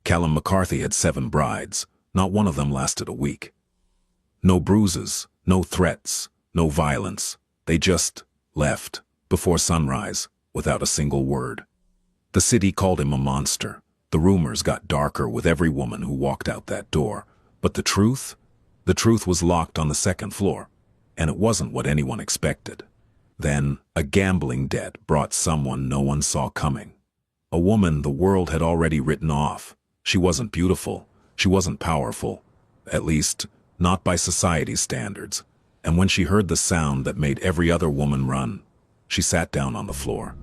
Callum McCarthy had 7 brides. Not one of them lasted a week. No bruises, no threats, no violence. They just left before sunrise without a single word. The city called him a monster. The rumors got darker with every woman who walked out that door. But the truth? The truth was locked on the 2nd floor, and it wasn't what anyone expected. Then, a gambling debt brought someone no one saw coming. A woman the world had already written off. She wasn't beautiful. She wasn't powerful. At least, not by society's standards. And when she heard the sound that made every other woman run, she sat down on the floor.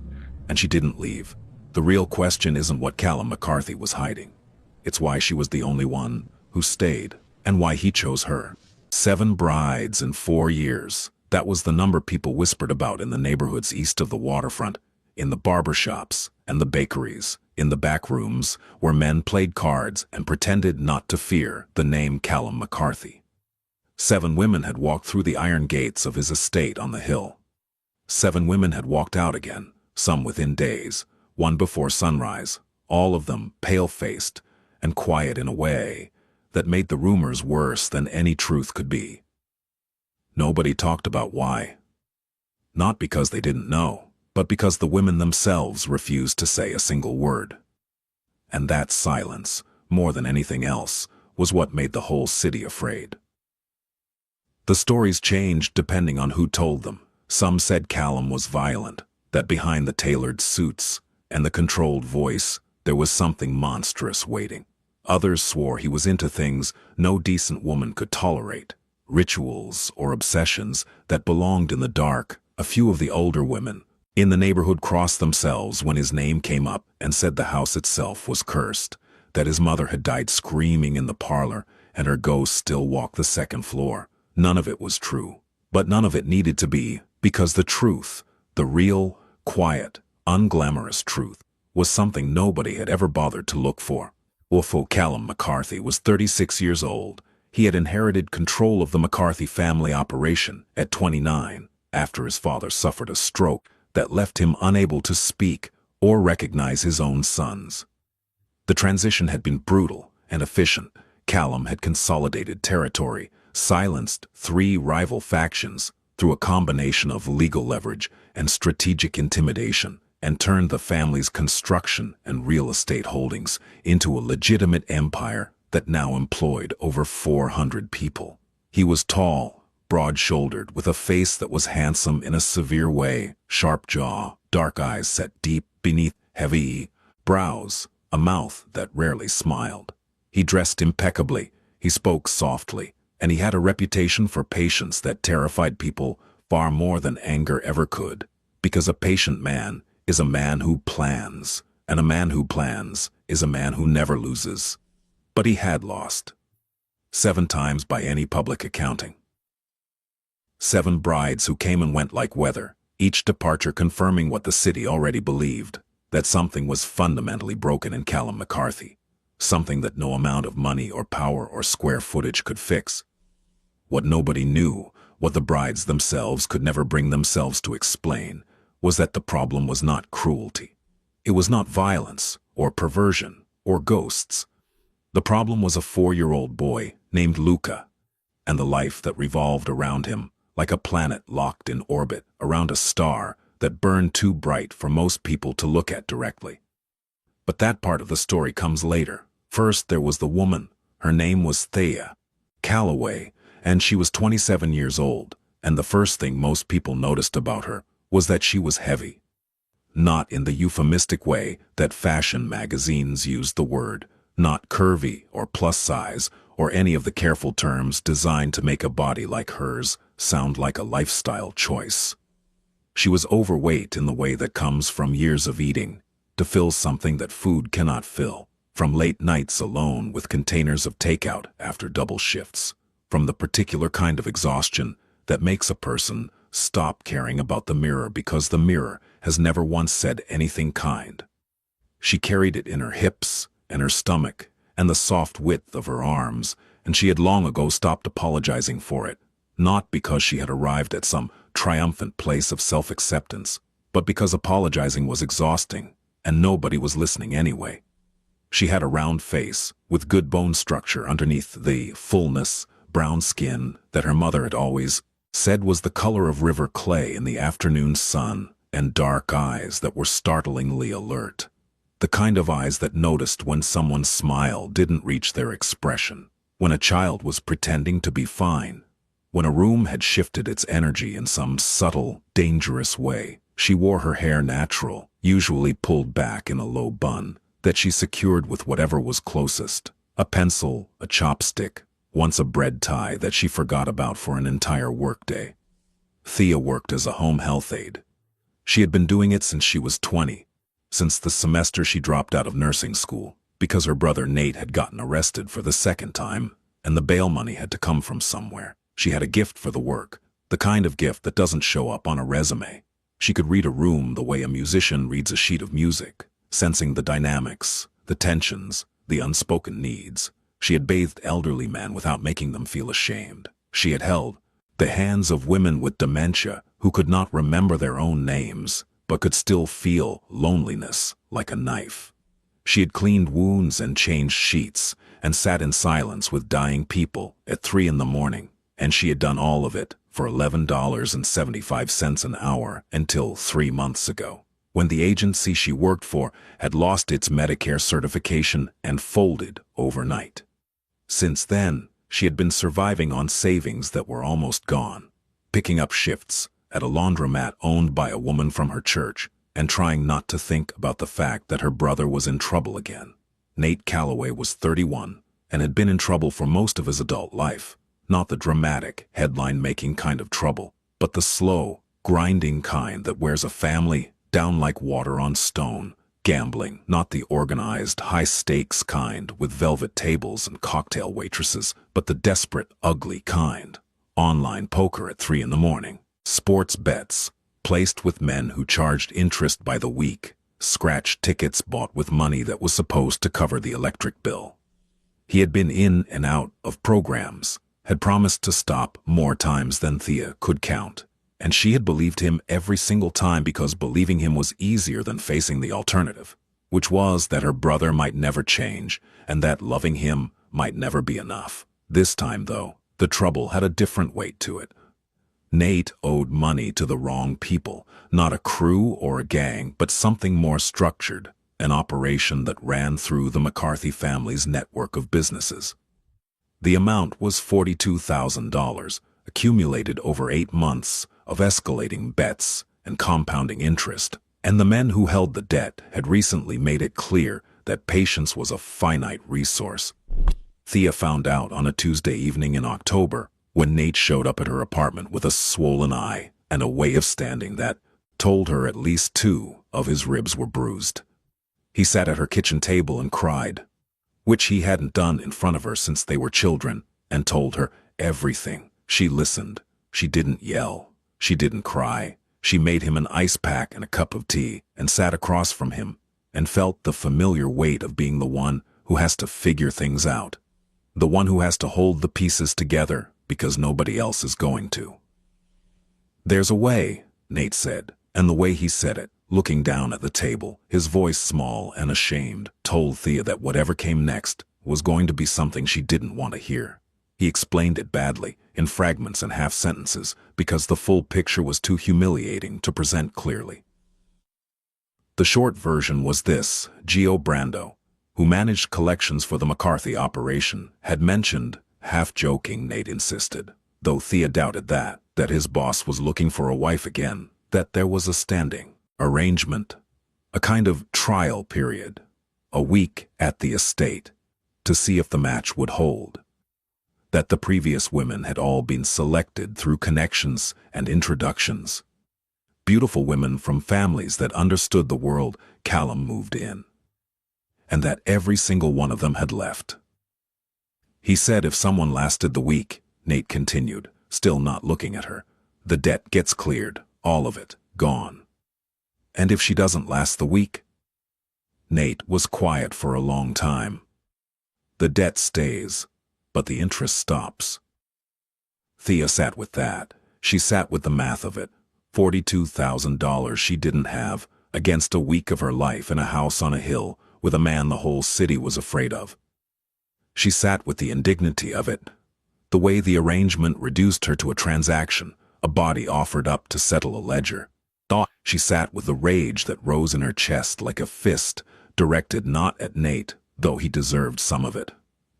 And she didn't leave. The real question isn't what Callum McCarthy was hiding. It's why she was the only one who stayed, and why he chose her. 7 brides in 4 years. That was the number people whispered about in the neighborhoods east of the waterfront, in the barbershops and the bakeries, in the back rooms where men played cards and pretended not to fear the name Callum McCarthy. 7 women had walked through the iron gates of his estate on the hill. 7 women had walked out again, some within days, one before sunrise, all of them pale-faced and quiet in a way that made the rumors worse than any truth could be. Nobody talked about why. Not because they didn't know, but because the women themselves refused to say a single word. And that silence, more than anything else, was what made the whole city afraid. The stories changed depending on who told them. Some said Callum was violent, that behind the tailored suits and the controlled voice, there was something monstrous waiting. Others swore he was into things no decent woman could tolerate, rituals or obsessions that belonged in the dark. A few of the older women in the neighborhood crossed themselves when his name came up and said the house itself was cursed, that his mother had died screaming in the parlor and her ghost still walked the 2nd floor. None of it was true, but none of it needed to be, because the truth, the real, quiet, unglamorous truth, was something nobody had ever bothered to look for. Callum McCarthy was 36 years old. He had inherited control of the McCarthy family operation at 29, after his father suffered a stroke that left him unable to speak or recognize his own sons. The transition had been brutal and efficient. Callum had consolidated territory, silenced 3 rival factions through a combination of legal leverage and strategic intimidation, and turned the family's construction and real estate holdings into a legitimate empire that now employed over 400 people. He was tall, broad-shouldered, with a face that was handsome in a severe way, sharp jaw, dark eyes set deep beneath heavy brows, a mouth that rarely smiled. He dressed impeccably, he spoke softly, and he had a reputation for patience that terrified people far more than anger ever could, because a patient man is a man who plans, and a man who plans is a man who never loses. But he had lost. 7 times by any public accounting. 7 brides who came and went like weather, each departure confirming what the city already believed, that something was fundamentally broken in Callum McCarthy, something that no amount of money or power or square footage could fix. What nobody knew, what the brides themselves could never bring themselves to explain, was that the problem was not cruelty. It was not violence, or perversion, or ghosts. The problem was a 4-year-old boy named Luca, and the life that revolved around him, like a planet locked in orbit around a star that burned too bright for most people to look at directly. But that part of the story comes later. First, there was the woman. Her name was Thea Calloway, and she was 27 years old, and the first thing most people noticed about her was that she was heavy. Not in the euphemistic way that fashion magazines used the word, not curvy or plus size or any of the careful terms designed to make a body like hers sound like a lifestyle choice. She was overweight in the way that comes from years of eating, to fill something that food cannot fill, from late nights alone with containers of takeout after double shifts, from the particular kind of exhaustion that makes a person stop caring about the mirror because the mirror has never once said anything kind. She carried it in her hips and her stomach and the soft width of her arms, and she had long ago stopped apologizing for it, not because she had arrived at some triumphant place of self-acceptance, but because apologizing was exhausting, and nobody was listening anyway. She had a round face, with good bone structure underneath the fullness, brown skin that her mother had always said was the color of river clay in the afternoon sun, and dark eyes that were startlingly alert. The kind of eyes that noticed when someone's smile didn't reach their expression, when a child was pretending to be fine, when a room had shifted its energy in some subtle, dangerous way. She wore her hair natural, usually pulled back in a low bun, that she secured with whatever was closest, a pencil, a chopstick, once a bread tie that she forgot about for an entire workday. Thea worked as a home health aide. She had been doing it since she was 20, since the semester she dropped out of nursing school, because her brother Nate had gotten arrested for the second time, and the bail money had to come from somewhere. She had a gift for the work, the kind of gift that doesn't show up on a resume. She could read a room the way a musician reads a sheet of music, sensing the dynamics, the tensions, the unspoken needs. She had bathed elderly men without making them feel ashamed. She had held the hands of women with dementia who could not remember their own names, but could still feel loneliness like a knife. She had cleaned wounds and changed sheets, and sat in silence with dying people at 3 a.m, and she had done all of it for $11.75 an hour until 3 months ago, when the agency she worked for had lost its Medicare certification and folded overnight. Since then, she had been surviving on savings that were almost gone, picking up shifts at a laundromat owned by a woman from her church, and trying not to think about the fact that her brother was in trouble again. Nate Calloway was 31 and had been in trouble for most of his adult life. Not the dramatic, headline-making kind of trouble, but the slow, grinding kind that wears a family down like water on stone. Gambling, not the organized, high-stakes kind with velvet tables and cocktail waitresses, but the desperate, ugly kind. Online poker at 3 a.m, sports bets, placed with men who charged interest by the week, scratch tickets bought with money that was supposed to cover the electric bill. He had been in and out of programs, had promised to stop more times than Thea could count, and she had believed him every single time because believing him was easier than facing the alternative, which was that her brother might never change and that loving him might never be enough. This time, though, the trouble had a different weight to it. Nate owed money to the wrong people, not a crew or a gang, but something more structured, an operation that ran through the McCarthy family's network of businesses. The amount was $42,000, accumulated over 8 months of escalating bets and compounding interest, and the men who held the debt had recently made it clear that patience was a finite resource. Thea found out on a Tuesday evening in October when Nate showed up at her apartment with a swollen eye and a way of standing that told her at least 2 of his ribs were bruised. He sat at her kitchen table and cried, which he hadn't done in front of her since they were children, and told her everything. She listened. She didn't yell. She didn't cry. She made him an ice pack and a cup of tea and sat across from him and felt the familiar weight of being the one who has to figure things out, the one who has to hold the pieces together because nobody else is going to. "There's a way," Nate said, and the way he said it, looking down at the table, his voice small and ashamed, told Thea that whatever came next was going to be something she didn't want to hear. He explained it badly, in fragments and half-sentences, because the full picture was too humiliating to present clearly. The short version was this: Gio Brando, who managed collections for the McCarthy operation, had mentioned, half-joking Nate insisted, though Thea doubted that his boss was looking for a wife again, that there was a standing arrangement, a kind of trial period, a week at the estate, to see if the match would hold. That the previous women had all been selected through connections and introductions. Beautiful women from families that understood the world Callum moved in. And that every single one of them had left. He said if someone lasted the week, Nate continued, still not looking at her, the debt gets cleared, all of it, gone. And if she doesn't last the week? Nate was quiet for a long time. The debt stays, but the interest stops. Thea sat with that. She sat with the math of it. $42,000 she didn't have, against a week of her life in a house on a hill, with a man the whole city was afraid of. She sat with the indignity of it, the way the arrangement reduced her to a transaction, a body offered up to settle a ledger. She sat with the rage that rose in her chest like a fist directed not at Nate, though he deserved some of it,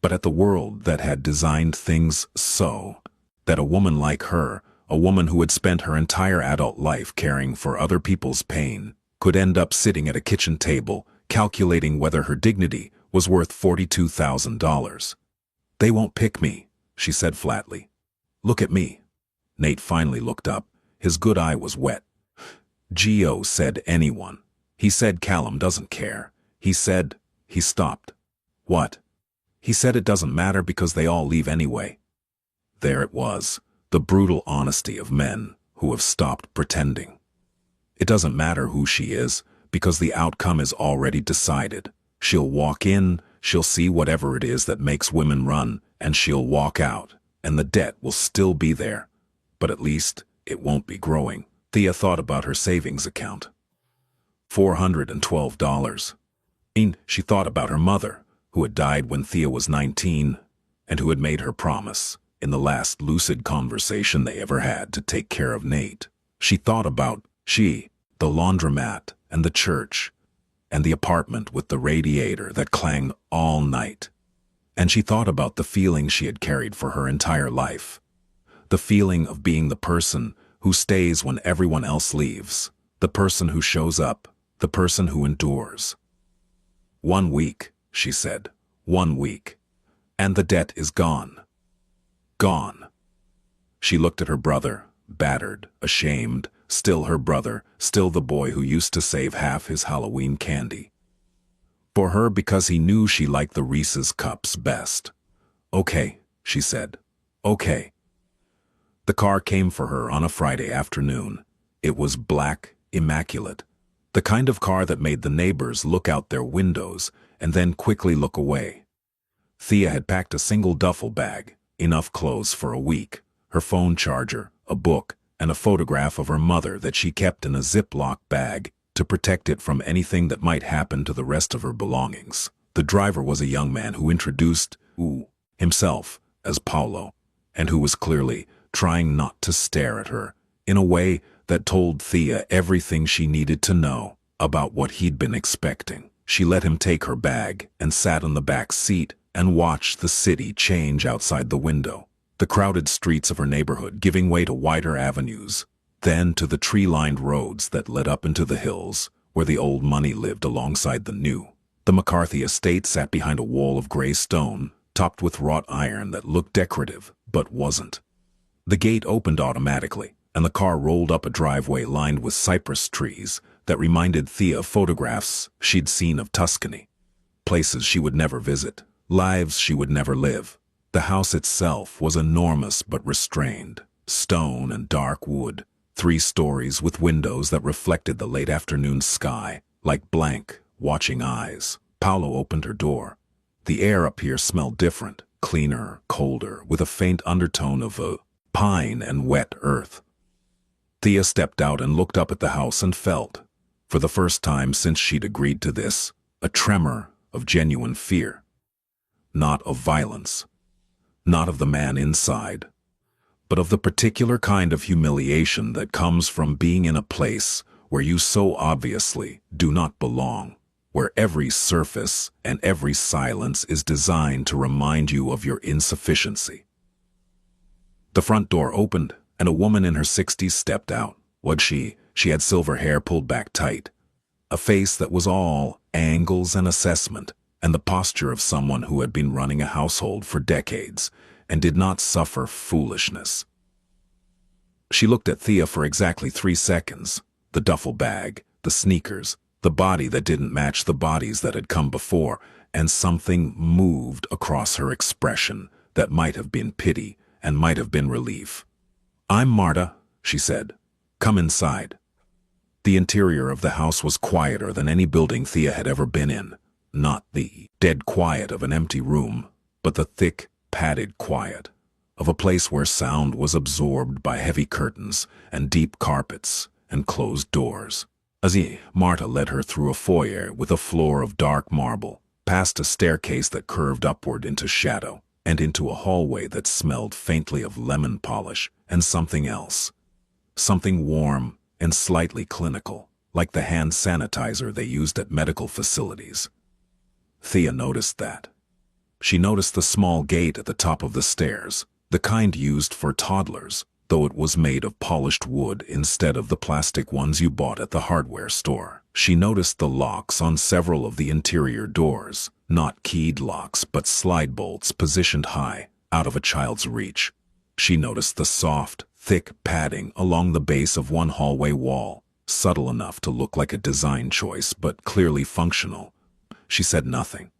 but at the world that had designed things so that a woman like her, a woman who had spent her entire adult life caring for other people's pain, could end up sitting at a kitchen table calculating whether her dignity was worth $42,000. "They won't pick me," she said flatly. "Look at me." Nate finally looked up. His good eye was wet. "Geo said anyone. He said Callum doesn't care. He said..." He stopped. "What?" "He said it doesn't matter because they all leave anyway." There it was, the brutal honesty of men who have stopped pretending. It doesn't matter who she is, because the outcome is already decided. She'll walk in, she'll see whatever it is that makes women run, and she'll walk out, and the debt will still be there. But at least it won't be growing. Thea thought about her savings account. $412. She thought about her mother, who had died when Thea was 19, and who had made her promise, in the last lucid conversation they ever had, to take care of Nate. She thought about the laundromat, and the church, and the apartment with the radiator that clanged all night. And she thought about the feeling she had carried for her entire life. The feeling of being the person who stays when everyone else leaves, the person who shows up, the person who endures. 1 week, she said, 1 week, and the debt is gone. Gone. She looked at her brother, battered, ashamed, still her brother, still the boy who used to save half his Halloween candy for her because he knew she liked the Reese's cups best. "Okay," she said. "Okay." The car came for her on a Friday afternoon. It was black, immaculate, the kind of car that made the neighbors look out their windows and then quickly look away. Thea had packed a single duffel bag, enough clothes for a week, her phone charger, a book, and a photograph of her mother that she kept in a Ziploc bag to protect it from anything that might happen to the rest of her belongings. The driver was a young man who introduced himself as Paulo, and who was clearly trying not to stare at her in a way that told Thea everything she needed to know about what he'd been expecting. She let him take her bag and sat in the back seat and watched the city change outside the window. The crowded streets of her neighborhood giving way to wider avenues, then to the tree-lined roads that led up into the hills, where the old money lived alongside the new. The McCarthy estate sat behind a wall of gray stone, topped with wrought iron that looked decorative, but wasn't. The gate opened automatically, and the car rolled up a driveway lined with cypress trees that reminded Thea of photographs she'd seen of Tuscany. Places she would never visit, lives she would never live. The house itself was enormous but restrained, stone and dark wood, 3 stories with windows that reflected the late afternoon sky, like blank, watching eyes. Paulo opened her door. The air up here smelled different, cleaner, colder, with a faint undertone of pine and wet earth. Thea stepped out and looked up at the house and felt, for the first time since she'd agreed to this, a tremor of genuine fear. Not of violence. Not of the man inside, but of the particular kind of humiliation that comes from being in a place where you so obviously do not belong, where every surface and every silence is designed to remind you of your insufficiency. The front door opened, and a woman in her 60s stepped out. She had silver hair pulled back tight, a face that was all angles and assessment, and the posture of someone who had been running a household for decades and did not suffer foolishness. She looked at Thea for exactly 3 seconds, the duffel bag, the sneakers, the body that didn't match the bodies that had come before, and something moved across her expression that might have been pity and might have been relief. "I'm Marta," she said. "Come inside." The interior of the house was quieter than any building Thea had ever been in. Not the dead quiet of an empty room, but the thick, padded quiet of a place where sound was absorbed by heavy curtains and deep carpets and closed doors. Marta led her through a foyer with a floor of dark marble, past a staircase that curved upward into shadow, and into a hallway that smelled faintly of lemon polish and something else. Something warm and slightly clinical, like the hand sanitizer they used at medical facilities. Thea noticed that. She noticed the small gate at the top of the stairs, the kind used for toddlers, though it was made of polished wood instead of the plastic ones you bought at the hardware store. She noticed the locks on several of the interior doors, not keyed locks but slide bolts positioned high, out of a child's reach. She noticed the soft, thick padding along the base of one hallway wall, subtle enough to look like a design choice but clearly functional. She said nothing.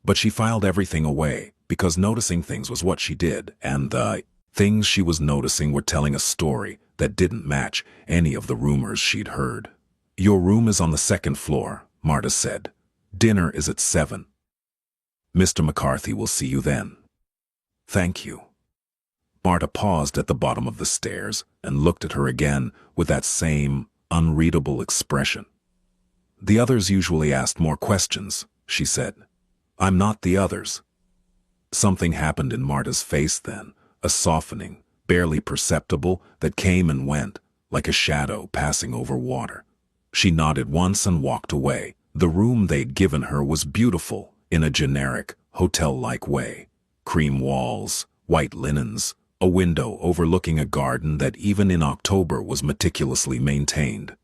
But she filed everything away, because noticing things was what she did, and the things she was noticing were telling a story that didn't match any of the rumors she'd heard. "Your room is on the second floor," Marta said. "Dinner is at 7. Mr. McCarthy will see you then." "Thank you." Marta paused at the bottom of the stairs and looked at her again with that same unreadable expression. "The others usually asked more questions," she said. "I'm not the others." Something happened in Marta's face then, a softening, barely perceptible, that came and went, like a shadow passing over water. She nodded once and walked away. The room they'd given her was beautiful, in a generic, hotel-like way. Cream walls, white linens, a window overlooking a garden that even in October was meticulously maintained.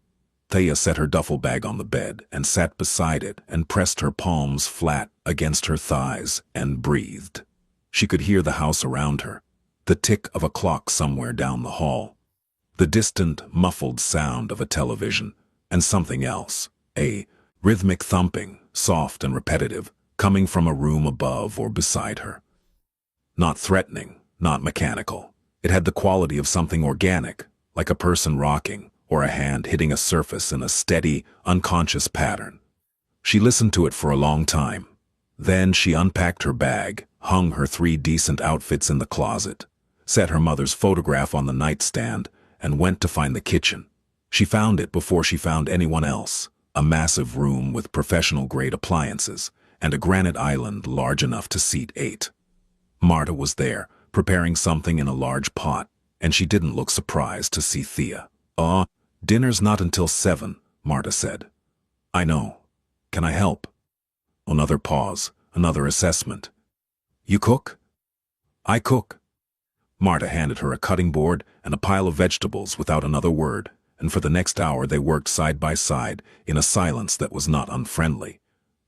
Thea set her duffel bag on the bed and sat beside it and pressed her palms flat against her thighs and breathed. She could hear the house around her, the tick of a clock somewhere down the hall, the distant, muffled sound of a television, and something else, a rhythmic thumping, soft and repetitive, coming from a room above or beside her. Not threatening, not mechanical. It had the quality of something organic, like a person rocking, or a hand hitting a surface in a steady, unconscious pattern. She listened to it for a long time. Then she unpacked her bag, hung her 3 decent outfits in the closet, set her mother's photograph on the nightstand, and went to find the kitchen. She found it before she found anyone else, a massive room with professional-grade appliances, and a granite island large enough to seat 8. Marta was there, preparing something in a large pot, and she didn't look surprised to see Thea. Dinner's not until 7, Marta said. "I know. Can I help?" Another pause, another assessment. "You cook?" "I cook." Marta handed her a cutting board and a pile of vegetables without another word, and for the next hour they worked side by side in a silence that was not unfriendly.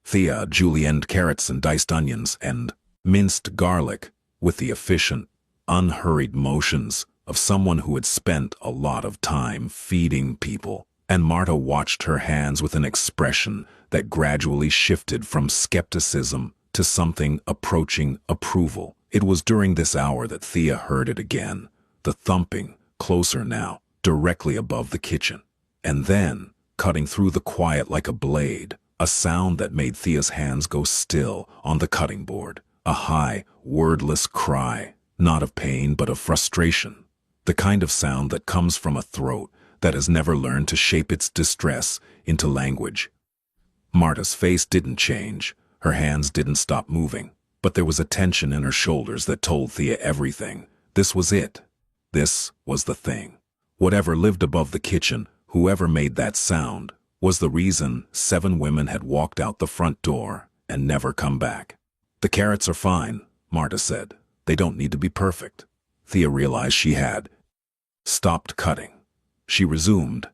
Thea julienned carrots and diced onions and minced garlic with the efficient, unhurried motions of someone who had spent a lot of time feeding people, and Marta watched her hands with an expression that gradually shifted from skepticism to something approaching approval. It was during this hour that Thea heard it again, the thumping, closer now, directly above the kitchen. And then, cutting through the quiet like a blade, a sound that made Thea's hands go still on the cutting board, a high, wordless cry, not of pain but of frustration. The kind of sound that comes from a throat that has never learned to shape its distress into language. Marta's face didn't change, her hands didn't stop moving, but there was a tension in her shoulders that told Thea everything. This was it. This was the thing. Whatever lived above the kitchen, whoever made that sound, was the reason 7 women had walked out the front door and never come back. "The carrots are fine," Marta said. "They don't need to be perfect." Thea realized she had stopped cutting. She resumed,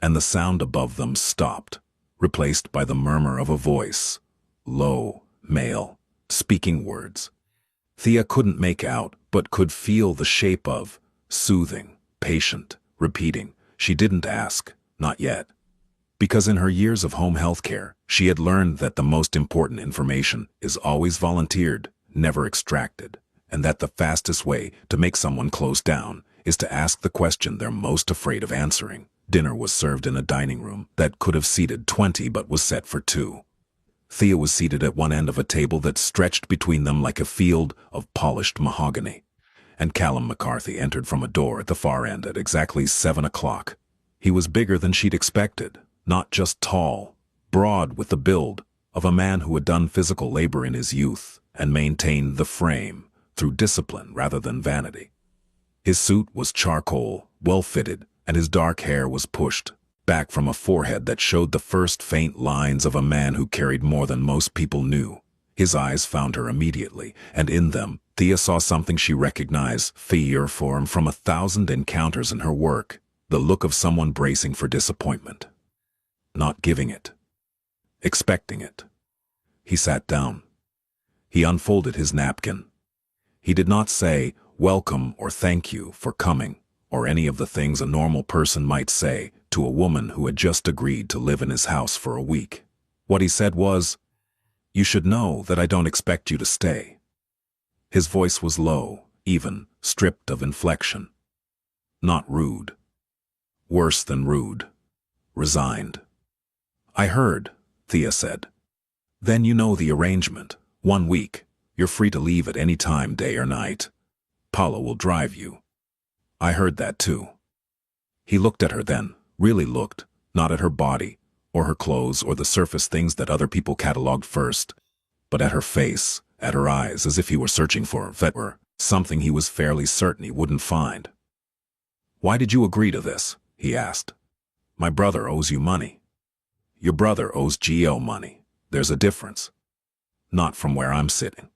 and the sound above them stopped, replaced by the murmur of a voice, low, male, speaking words. Thea couldn't make out, but could feel the shape of, soothing, patient, repeating. She didn't ask, not yet. Because in her years of home health care, she had learned that the most important information is always volunteered, never extracted, and that the fastest way to make someone close down is to ask the question they're most afraid of answering. Dinner was served in a dining room that could have seated 20 but was set for 2. Thea was seated at one end of a table that stretched between them like a field of polished mahogany, and Callum McCarthy entered from a door at the far end at exactly 7 o'clock. He was bigger than she'd expected, Not just tall, broad with the build of a man who had done physical labor in his youth and maintained the frame through discipline rather than vanity. His suit was charcoal, well-fitted, and his dark hair was pushed back from a forehead that showed the first faint lines of a man who carried more than most people knew. His eyes found her immediately, and in them, Thea saw something she recognized, fear for him from 1,000 encounters in her work, the look of someone bracing for disappointment. Not giving it. Expecting it. He sat down. He unfolded his napkin. He did not say, "Welcome" or "Thank you for coming," or any of the things a normal person might say to a woman who had just agreed to live in his house for a week. What he said was, "You should know that I don't expect you to stay." His voice was low, even, stripped of inflection. Not rude. Worse than rude. Resigned. "I heard," Thea said. "Then you know the arrangement. 1 week. You're free to leave at any time, day or night. Paula will drive you." "I heard that too." He looked at her then, really looked, not at her body, or her clothes or the surface things that other people catalogued first, but at her face, at her eyes, as if he were searching for something he was fairly certain he wouldn't find. "Why did you agree to this?" he asked. "My brother owes you money." "Your brother owes Gio money. There's a difference." "Not from where I'm sitting."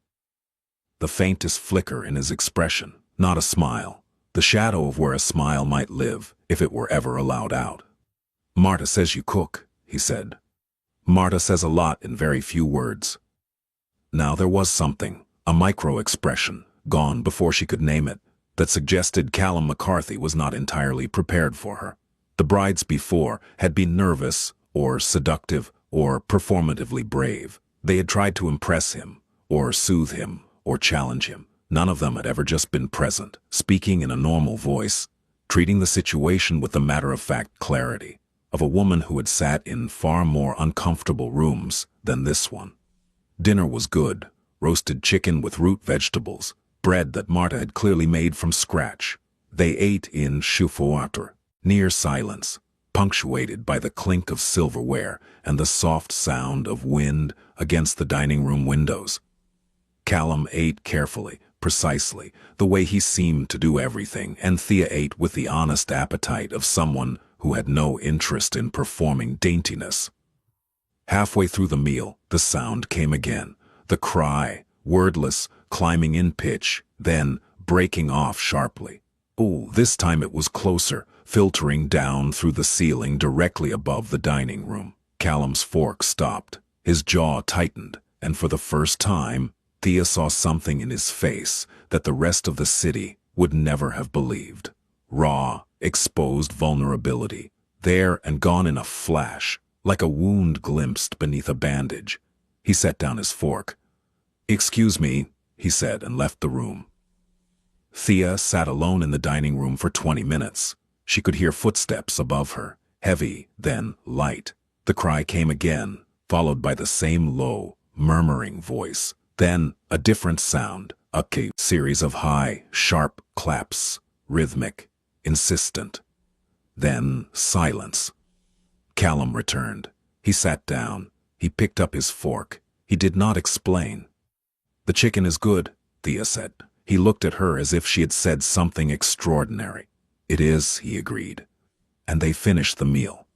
The faintest flicker in his expression, not a smile, the shadow of where a smile might live if it were ever allowed out. "Marta says you cook," he said. "Marta says a lot in very few words." Now there was something, a micro-expression, gone before she could name it, that suggested Callum McCarthy was not entirely prepared for her. The brides before had been nervous, or seductive, or performatively brave. They had tried to impress him, or soothe him, or challenge him. None of them had ever just been present, speaking in a normal voice, treating the situation with the matter-of-fact clarity of a woman who had sat in far more uncomfortable rooms than this one. Dinner was good, roasted chicken with root vegetables, bread that Marta had clearly made from scratch. They ate in chauffoir, near silence, punctuated by the clink of silverware and the soft sound of wind against the dining room windows. Callum ate carefully, precisely, the way he seemed to do everything, and Thea ate with the honest appetite of someone who had no interest in performing daintiness. Halfway through the meal, the sound came again, the cry, wordless, climbing in pitch, then breaking off sharply. Oh, this time it was closer, filtering down through the ceiling directly above the dining room. Callum's fork stopped, his jaw tightened, and for the first time, Thea saw something in his face that the rest of the city would never have believed. Raw, exposed vulnerability, there and gone in a flash, like a wound glimpsed beneath a bandage. He set down his fork. "Excuse me," he said, and left the room. Thea sat alone in the dining room for 20 minutes. She could hear footsteps above her, heavy, then light. The cry came again, followed by the same low, murmuring voice. Then a different sound, a series of high, sharp claps, rhythmic, insistent. Then silence. Callum returned. He sat down. He picked up his fork. He did not explain. "The chicken is good," Thea said. He looked at her as if she had said something extraordinary. "It is," he agreed. And they finished the meal.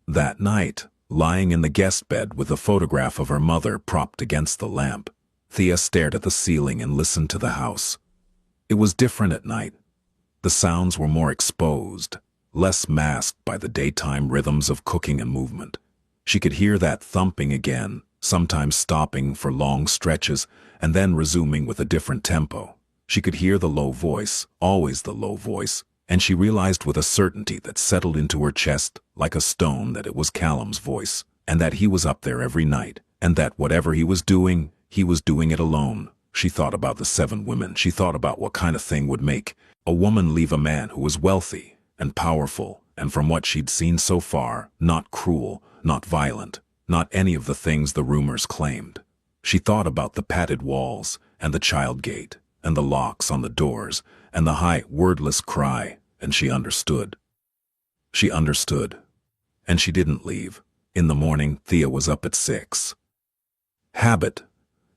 That night, lying in the guest bed with a photograph of her mother propped against the lamp, Thea stared at the ceiling and listened to the house. It was different at night. The sounds were more exposed, less masked by the daytime rhythms of cooking and movement. She could hear that thumping again, sometimes stopping for long stretches and then resuming with a different tempo. She could hear the low voice, always the low voice, and she realized with a certainty that settled into her chest like a stone that it was Callum's voice, and that he was up there every night, and that whatever he was doing it alone. She thought about the 7 women. She thought about what kind of thing would make a woman leave a man who was wealthy and powerful, and from what she'd seen so far, not cruel, not violent, not any of the things the rumors claimed. She thought about the padded walls, and the child gate, and the locks on the doors, and the high, wordless cry, and she understood. She understood. And she didn't leave. In the morning, Thea was up at 6. Habit.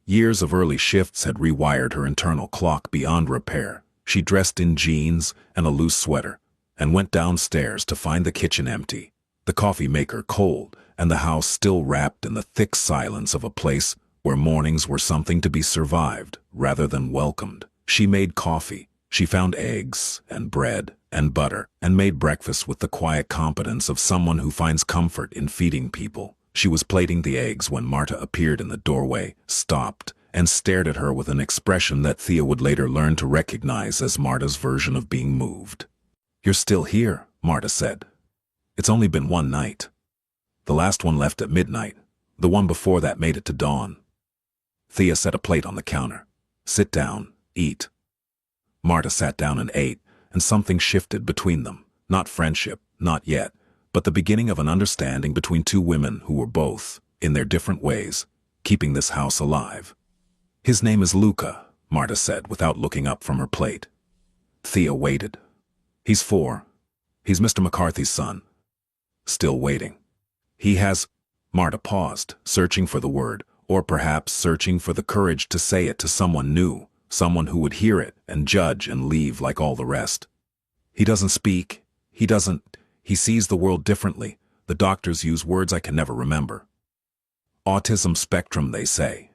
Years of early shifts had rewired her internal clock beyond repair. She dressed in jeans and a loose sweater, and went downstairs to find the kitchen empty, the coffee maker cold, and the house still wrapped in the thick silence of a place where mornings were something to be survived rather than welcomed. She made coffee. She found eggs and bread and butter and made breakfast with the quiet competence of someone who finds comfort in feeding people. She was plating the eggs when Marta appeared in the doorway, stopped, and stared at her with an expression that Thea would later learn to recognize as Marta's version of being moved. "You're still here," Marta said. "It's only been one night. The last one left at midnight. The one before that made it to dawn." Thea set a plate on the counter. "Sit down, eat." Marta sat down and ate, and something shifted between them. Not friendship, not yet, but the beginning of an understanding between two women who were both, in their different ways, keeping this house alive. "His name is Luca," Marta said without looking up from her plate. Thea waited. "He's 4. He's Mr. McCarthy's son." Still waiting. "He has—" Marta paused, searching for the word, or perhaps searching for the courage to say it to someone new, someone who would hear it and judge and leave like all the rest. "He doesn't speak. He sees the world differently. The doctors use words I can never remember. Autism spectrum, they say.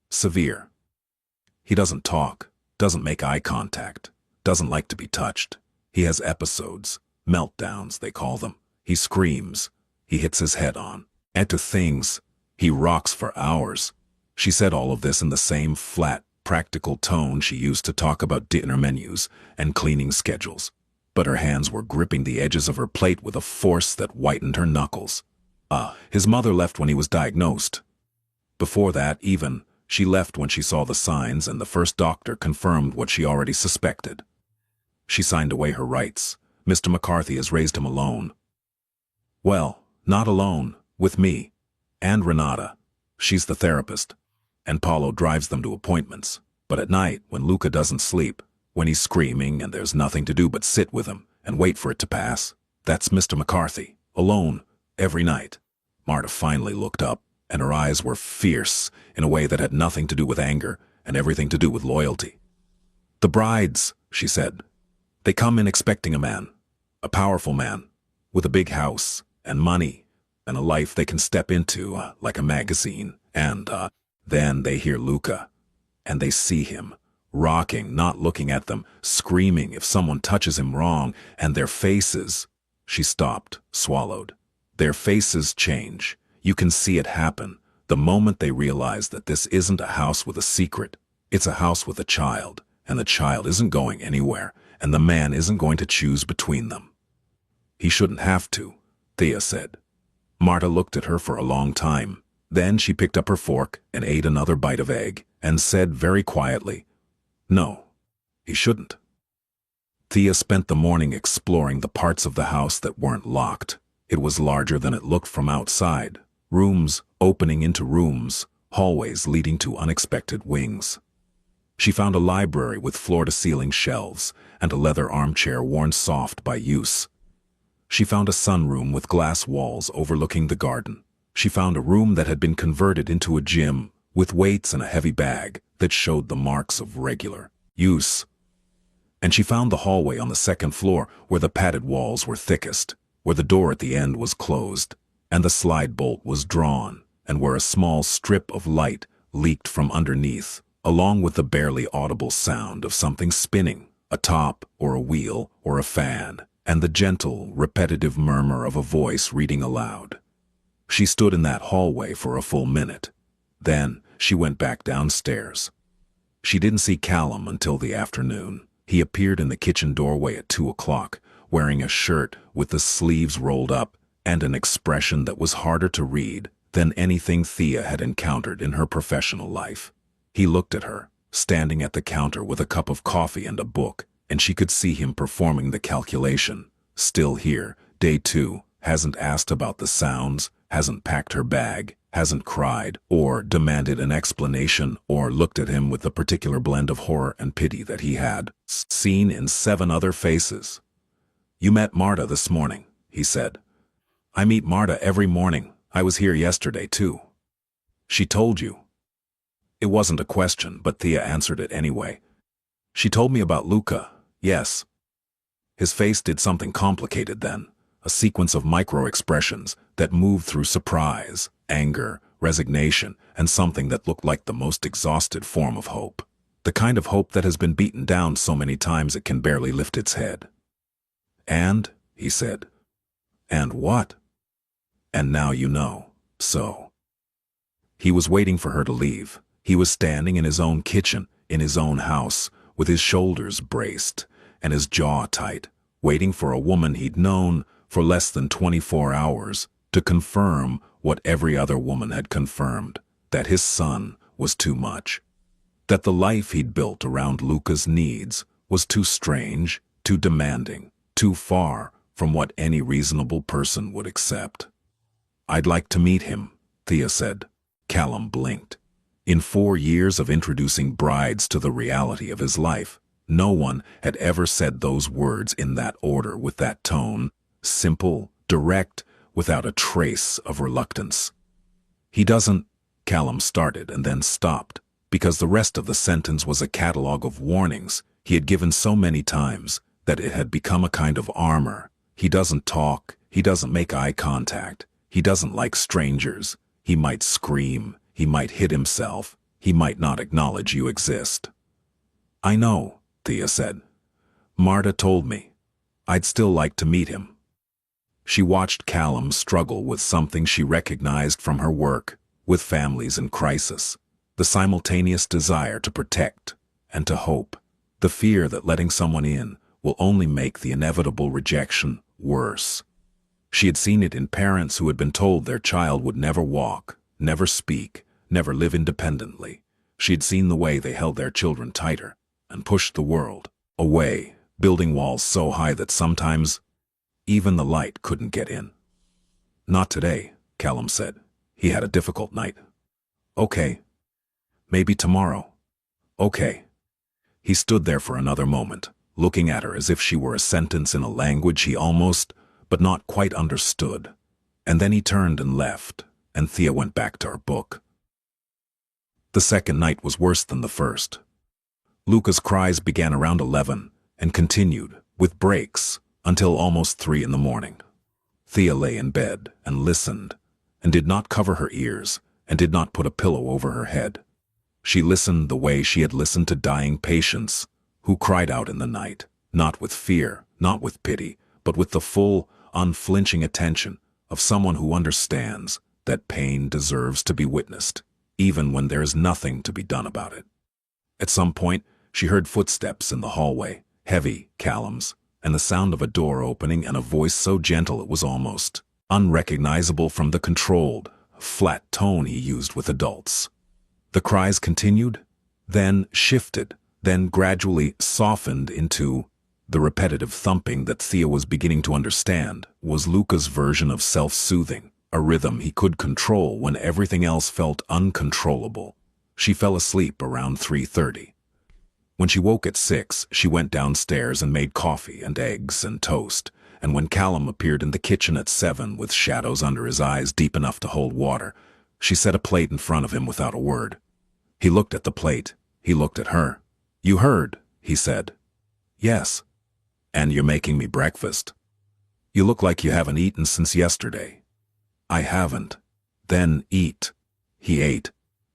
Severe. He doesn't talk, doesn't make eye contact, doesn't like to be touched. He has episodes, meltdowns, they call them. He screams. He hits his head on. And to things, he rocks for hours." She said all of this in the same flat, practical tone she used to talk about dinner menus and cleaning schedules. But her hands were gripping the edges of her plate with a force that whitened her knuckles. His mother left when he was diagnosed. Before that, even, she left when she saw the signs and the first doctor confirmed what she already suspected. She signed away her rights. "Mr. McCarthy has raised him alone." "Well, not alone, with me. And Renata. She's the therapist. And Paulo drives them to appointments. But at night, when Luca doesn't sleep, when he's screaming and there's nothing to do but sit with him and wait for it to pass, that's Mr. McCarthy, alone, every night." Marta finally looked up, and her eyes were fierce in a way that had nothing to do with anger and everything to do with loyalty. "The brides," she said. "They come in expecting a man, a powerful man, with a big house and money and a life they can step into like a magazine. And then they hear Luca, and they see him, rocking, not looking at them, screaming if someone touches him wrong, and their faces—" She stopped, swallowed. "Their faces change. You can see it happen the moment they realize that this isn't a house with a secret. It's a house with a child, and the child isn't going anywhere, and the man isn't going to choose between them." "He shouldn't have to," Thea said. Marta looked at her for a long time. Then she picked up her fork and ate another bite of egg, and said very quietly, "No, he shouldn't." Thea spent the morning exploring the parts of the house that weren't locked. It was larger than it looked from outside. Rooms opening into rooms, hallways leading to unexpected wings. She found a library with floor-to-ceiling shelves and a leather armchair worn soft by use. She found a sunroom with glass walls overlooking the garden. She found a room that had been converted into a gym with weights and a heavy bag that showed the marks of regular use. And she found the hallway on the second floor where the padded walls were thickest, where the door at the end was closed, and the slide bolt was drawn, and where a small strip of light leaked from underneath, along with the barely audible sound of something spinning, a top or a wheel or a fan, and the gentle, repetitive murmur of a voice reading aloud. She stood in that hallway for a full minute. Then she went back downstairs. She didn't see Callum until the afternoon. He appeared in the kitchen doorway at 2 o'clock, wearing a shirt with the sleeves rolled up and an expression that was harder to read than anything Thea had encountered in her professional life. He looked at her, standing at the counter with a cup of coffee and a book, and she could see him performing the calculation. Still here, day 2, hasn't asked about the sounds, hasn't packed her bag, hasn't cried, or demanded an explanation, or looked at him with the particular blend of horror and pity that he had seen in 7 other faces. "You met Marta this morning," he said. I meet Marta every morning. I was here yesterday, too. She told you. It wasn't a question, but Thea answered it anyway. She told me about Luca, yes. His face did something complicated then, a sequence of micro-expressions that moved through surprise, anger, resignation, and something that looked like the most exhausted form of hope. The kind of hope that has been beaten down so many times it can barely lift its head. And, he said. And what? And now you know, so. He was waiting for her to leave. He was standing in his own kitchen, in his own house, with his shoulders braced and his jaw tight, waiting for a woman he'd known for less than 24 hours to confirm what every other woman had confirmed, that his son was too much. That the life he'd built around Luca's needs was too strange, too demanding, too far from what any reasonable person would accept. I'd like to meet him, Thea said. Callum blinked. In 4 years of introducing brides to the reality of his life, no one had ever said those words in that order with that tone, simple, direct, without a trace of reluctance. He doesn't, Callum started and then stopped, because the rest of the sentence was a catalogue of warnings he had given so many times that it had become a kind of armor. He doesn't talk, he doesn't make eye contact, he doesn't like strangers. He might scream, he might hit himself, he might not acknowledge you exist. I know, Thea said. Marta told me. I'd still like to meet him. She watched Callum struggle with something she recognized from her work, with families in crisis, the simultaneous desire to protect and to hope, the fear that letting someone in will only make the inevitable rejection worse. She had seen it in parents who had been told their child would never walk, never speak, never live independently. She had seen the way they held their children tighter and pushed the world away, building walls so high that sometimes even the light couldn't get in. Not today, Callum said. He had a difficult night. Okay. Maybe tomorrow. Okay. He stood there for another moment, looking at her as if she were a sentence in a language he almost, but not quite understood. And then he turned and left, and Thea went back to her book. The second night was worse than the first. Luca's cries began around 11 and continued, with breaks, until almost 3 in the morning. Thea lay in bed and listened, and did not cover her ears, and did not put a pillow over her head. She listened the way she had listened to dying patients, who cried out in the night, not with fear, not with pity, but with the full, unflinching attention of someone who understands that pain deserves to be witnessed, even when there is nothing to be done about it. At some point, she heard footsteps in the hallway, heavy, Callum's, and the sound of a door opening and a voice so gentle it was almost unrecognizable from the controlled, flat tone he used with adults. The cries continued, then shifted, then gradually softened into the repetitive thumping that Thea was beginning to understand was Luca's version of self-soothing, a rhythm he could control when everything else felt uncontrollable. She fell asleep around 3:30. When she woke at 6, she went downstairs and made coffee and eggs and toast, and when Callum appeared in the kitchen at 7 with shadows under his eyes deep enough to hold water, she set a plate in front of him without a word. He looked at the plate. He looked at her. You heard, he said. Yes. And you're making me breakfast. You look like you haven't eaten since yesterday. I haven't. Then eat. He ate.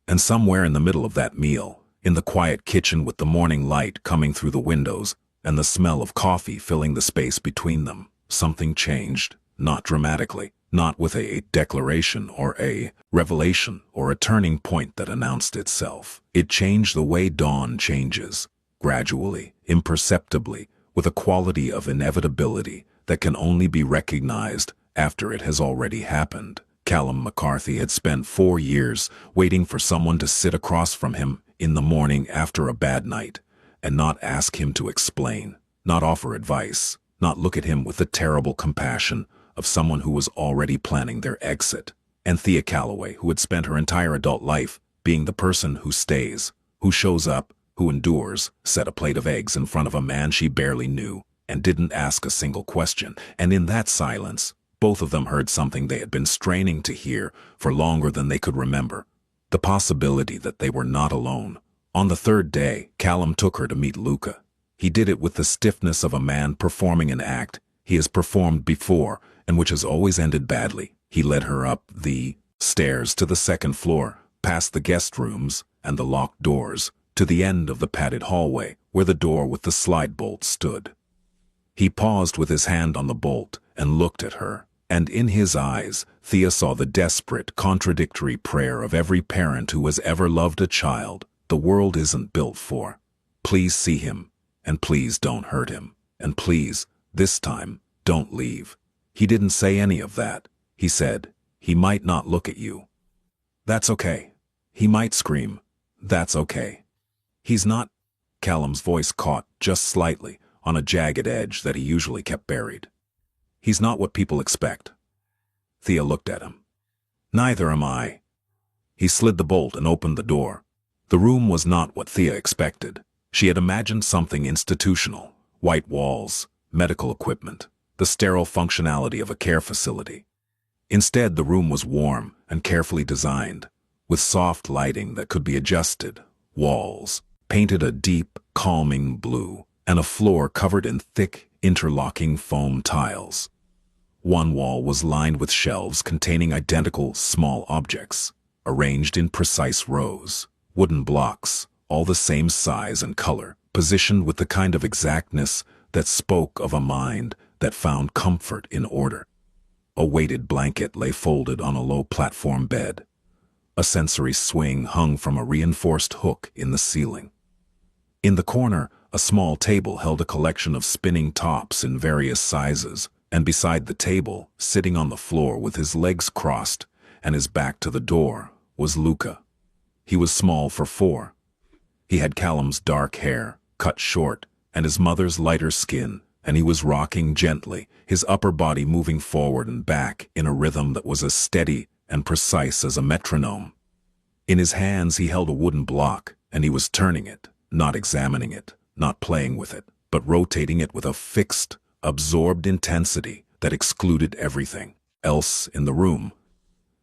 And somewhere in the middle of that meal, in the quiet kitchen with the morning light coming through the windows and the smell of coffee filling the space between them, something changed, not dramatically, not with a declaration or a revelation or a turning point that announced itself. It changed the way dawn changes, gradually, imperceptibly, with a quality of inevitability that can only be recognized after it has already happened. Callum McCarthy had spent 4 years waiting for someone to sit across from him in the morning after a bad night and not ask him to explain, not offer advice, not look at him with the terrible compassion of someone who was already planning their exit. And Thea Calloway, who had spent her entire adult life being the person who stays, who shows up, who endures, set a plate of eggs in front of a man she barely knew and didn't ask a single question. And in that silence, Both of them heard something they had been straining to hear for longer than they could remember. The possibility that they were not alone. On the third day, Callum took her to meet Luca. He did it with the stiffness of a man performing an act he has performed before and which has always ended badly. He led her up the stairs to the second floor, past the guest rooms and the locked doors, to the end of the padded hallway where the door with the slide bolt stood. He paused with his hand on the bolt and looked at her, and in his eyes, Thea saw the desperate, contradictory prayer of every parent who has ever loved a child the world isn't built for. Please see him, and please don't hurt him, and please, this time, don't leave. He didn't say any of that. He said, he might not look at you. That's okay. He might scream. That's okay. He's not. Callum's voice caught just slightly on a jagged edge that he usually kept buried. He's not what people expect. Thea looked at him. Neither am I. He slid the bolt and opened the door. The room was not what Thea expected. She had imagined something institutional, white walls, medical equipment, the sterile functionality of a care facility. Instead, the room was warm and carefully designed, with soft lighting that could be adjusted, walls painted a deep, calming blue, and a floor covered in thick, interlocking foam tiles. One wall was lined with shelves containing identical small objects, arranged in precise rows, wooden blocks, all the same size and color, positioned with the kind of exactness that spoke of a mind that found comfort in order. A weighted blanket lay folded on a low platform bed. A sensory swing hung from a reinforced hook in the ceiling. In the corner, a small table held a collection of spinning tops in various sizes, and beside the table, sitting on the floor with his legs crossed and his back to the door, was Luca. He was small for 4. He had Callum's dark hair, cut short, and his mother's lighter skin, and he was rocking gently, his upper body moving forward and back in a rhythm that was as steady and precise as a metronome. In his hands he held a wooden block, and he was turning it, not examining it, not playing with it, but rotating it with a fixed, absorbed intensity that excluded everything else in the room.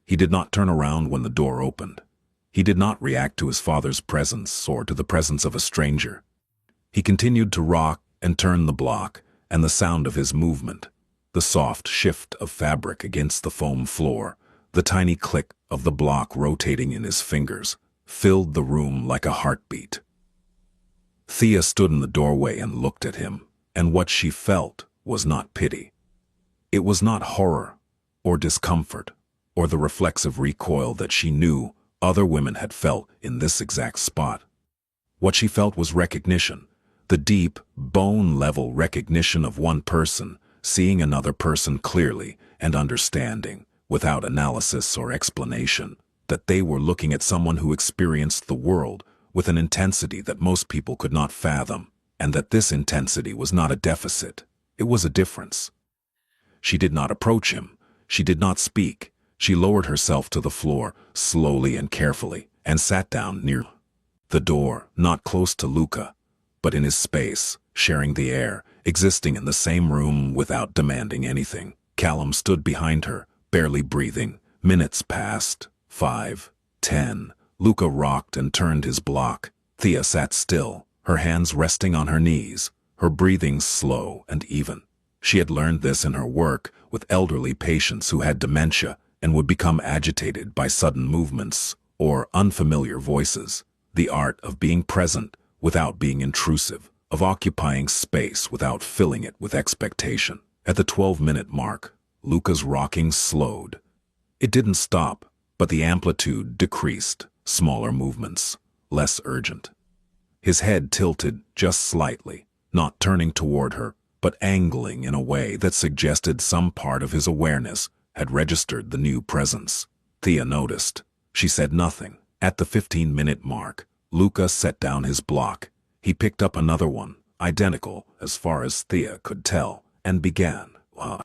He did not turn around when the door opened. He did not react to his father's presence or to the presence of a stranger. He continued to rock and turn the block, and the sound of his movement, the soft shift of fabric against the foam floor, the tiny click of the block rotating in his fingers, filled the room like a heartbeat. Thea stood in the doorway and looked at him, and what she felt was not pity. It was not horror, or discomfort, or the reflexive recoil that she knew other women had felt in this exact spot. What she felt was recognition, the deep, bone-level recognition of one person seeing another person clearly and understanding, without analysis or explanation, that they were looking at someone who experienced the world with an intensity that most people could not fathom, and that this intensity was not a deficit, it was a difference. She did not approach him. She did not speak. She lowered herself to the floor, slowly and carefully, and sat down near the door, not close to Luca, but in his space, sharing the air, existing in the same room without demanding anything. Callum stood behind her, barely breathing. Minutes passed. 5, 10. Luca rocked and turned his block. Thea sat still, her hands resting on her knees, her breathing slow and even. She had learned this in her work with elderly patients who had dementia and would become agitated by sudden movements or unfamiliar voices. The art of being present without being intrusive, of occupying space without filling it with expectation. At the 12-minute mark, Luca's rocking slowed. It didn't stop, but the amplitude decreased, smaller movements, less urgent. His head tilted just slightly, not turning toward her, but angling in a way that suggested some part of his awareness had registered the new presence. Thea noticed. She said nothing. At the 15-minute mark, Luca set down his block. He picked up another one, identical as far as Thea could tell, and began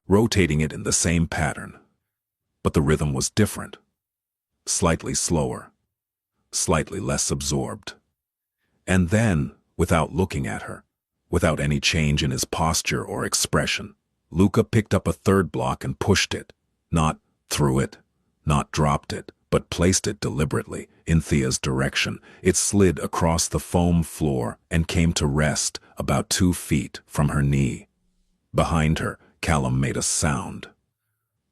rotating it in the same pattern. But the rhythm was different. Slightly slower, slightly less absorbed. And then, without looking at her, without any change in his posture or expression, Luca picked up a third block and pushed it. Not threw it, not dropped it, but placed it deliberately in Thea's direction. It slid across the foam floor and came to rest about 2 feet from her knee. Behind her, Callum made a sound.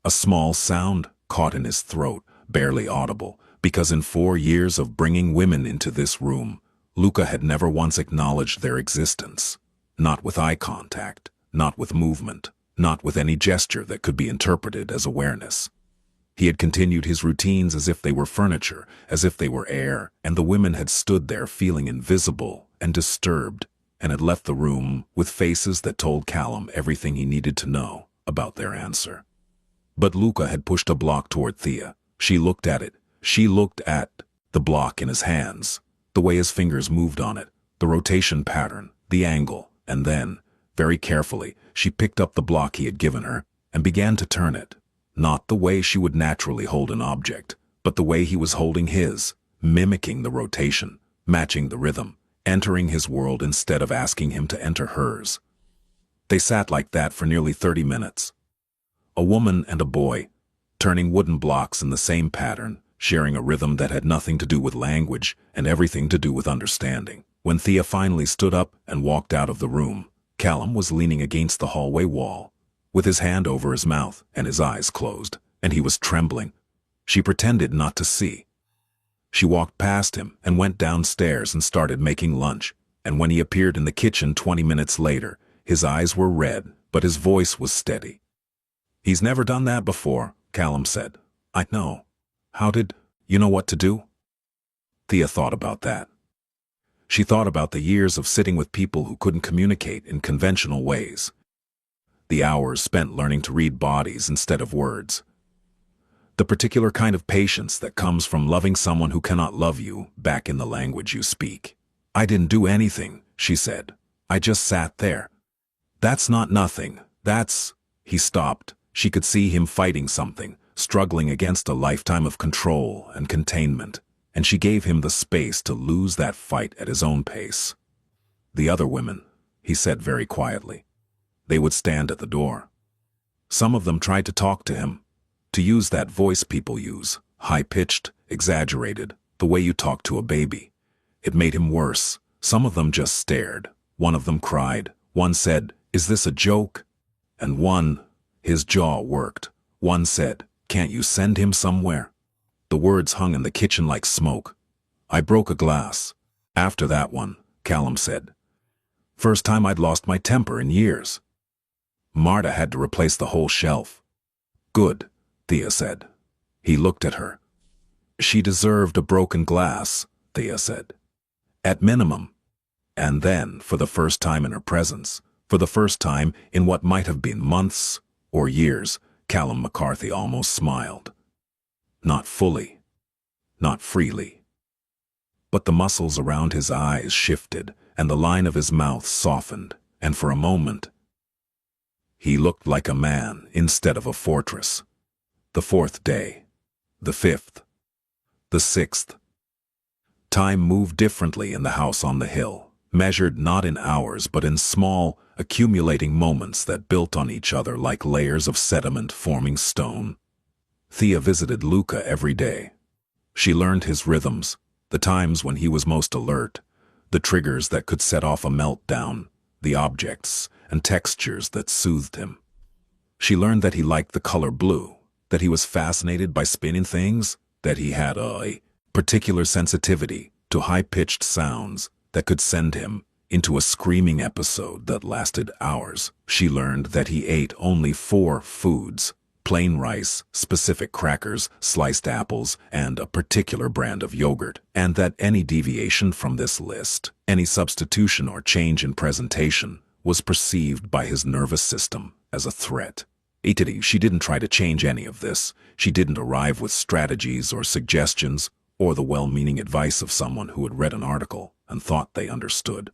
A small sound caught in his throat, barely audible, because in 4 years of bringing women into this room, Luca had never once acknowledged their existence. Not with eye contact, not with movement, not with any gesture that could be interpreted as awareness. He had continued his routines as if they were furniture, as if they were air, and the women had stood there feeling invisible and disturbed, and had left the room with faces that told Callum everything he needed to know about their answer. But Luca had pushed a block toward Thea. She looked at it. She looked at the block in his hands, the way his fingers moved on it, the rotation pattern, the angle, and then, very carefully, she picked up the block he had given her and began to turn it. Not the way she would naturally hold an object, but the way he was holding his, mimicking the rotation, matching the rhythm, entering his world instead of asking him to enter hers. They sat like that for nearly 30 minutes. A woman and a boy, turning wooden blocks in the same pattern, sharing a rhythm that had nothing to do with language and everything to do with understanding. When Thea finally stood up and walked out of the room, Callum was leaning against the hallway wall, with his hand over his mouth and his eyes closed, and he was trembling. She pretended not to see. She walked past him and went downstairs and started making lunch, and when he appeared in the kitchen 20 minutes later, his eyes were red, but his voice was steady. "He's never done that before," Callum said. "I know. How did you know what to do?" Thea thought about that. She thought about the years of sitting with people who couldn't communicate in conventional ways. The hours spent learning to read bodies instead of words. The particular kind of patience that comes from loving someone who cannot love you back in the language you speak. "I didn't do anything," she said. "I just sat there." "That's not nothing. That's—" He stopped. She could see him fighting something, struggling against a lifetime of control and containment, and she gave him the space to lose that fight at his own pace. "The other women," he said very quietly. They would stand at the door. Some of them tried to talk to him, to use that voice people use, high-pitched, exaggerated, the way you talk to a baby. It made him worse. Some of them just stared. One of them cried. One said, "Is this a joke?" And one, his jaw worked. One said, "Can't you send him somewhere?" The words hung in the kitchen like smoke. "I broke a glass." After that one, Callum said. "First time I'd lost my temper in years." Marta had to replace the whole shelf. "Good," Thea said. He looked at her. "She deserved a broken glass," Thea said. "At minimum." And then, for the first time in her presence, for the first time in what might have been months or years, Callum McCarthy almost smiled. Not fully, not freely. But the muscles around his eyes shifted, and the line of his mouth softened, and for a moment, he looked like a man instead of a fortress. The 4th day, the 5th, the 6th. Time moved differently in the house on the hill, measured not in hours but in small, accumulating moments that built on each other like layers of sediment forming stone. Thea visited Luca every day. She learned his rhythms, the times when he was most alert, the triggers that could set off a meltdown, the objects and textures that soothed him. She learned that he liked the color blue, that he was fascinated by spinning things, that he had a particular sensitivity to high-pitched sounds that could send him into a screaming episode that lasted hours. She learned that he ate only 4 foods: plain rice, specific crackers, sliced apples, and a particular brand of yogurt, and that any deviation from this list, any substitution or change in presentation, was perceived by his nervous system as a threat. She didn't try to change any of this. She didn't arrive with strategies or suggestions or the well-meaning advice of someone who had read an article and thought they understood.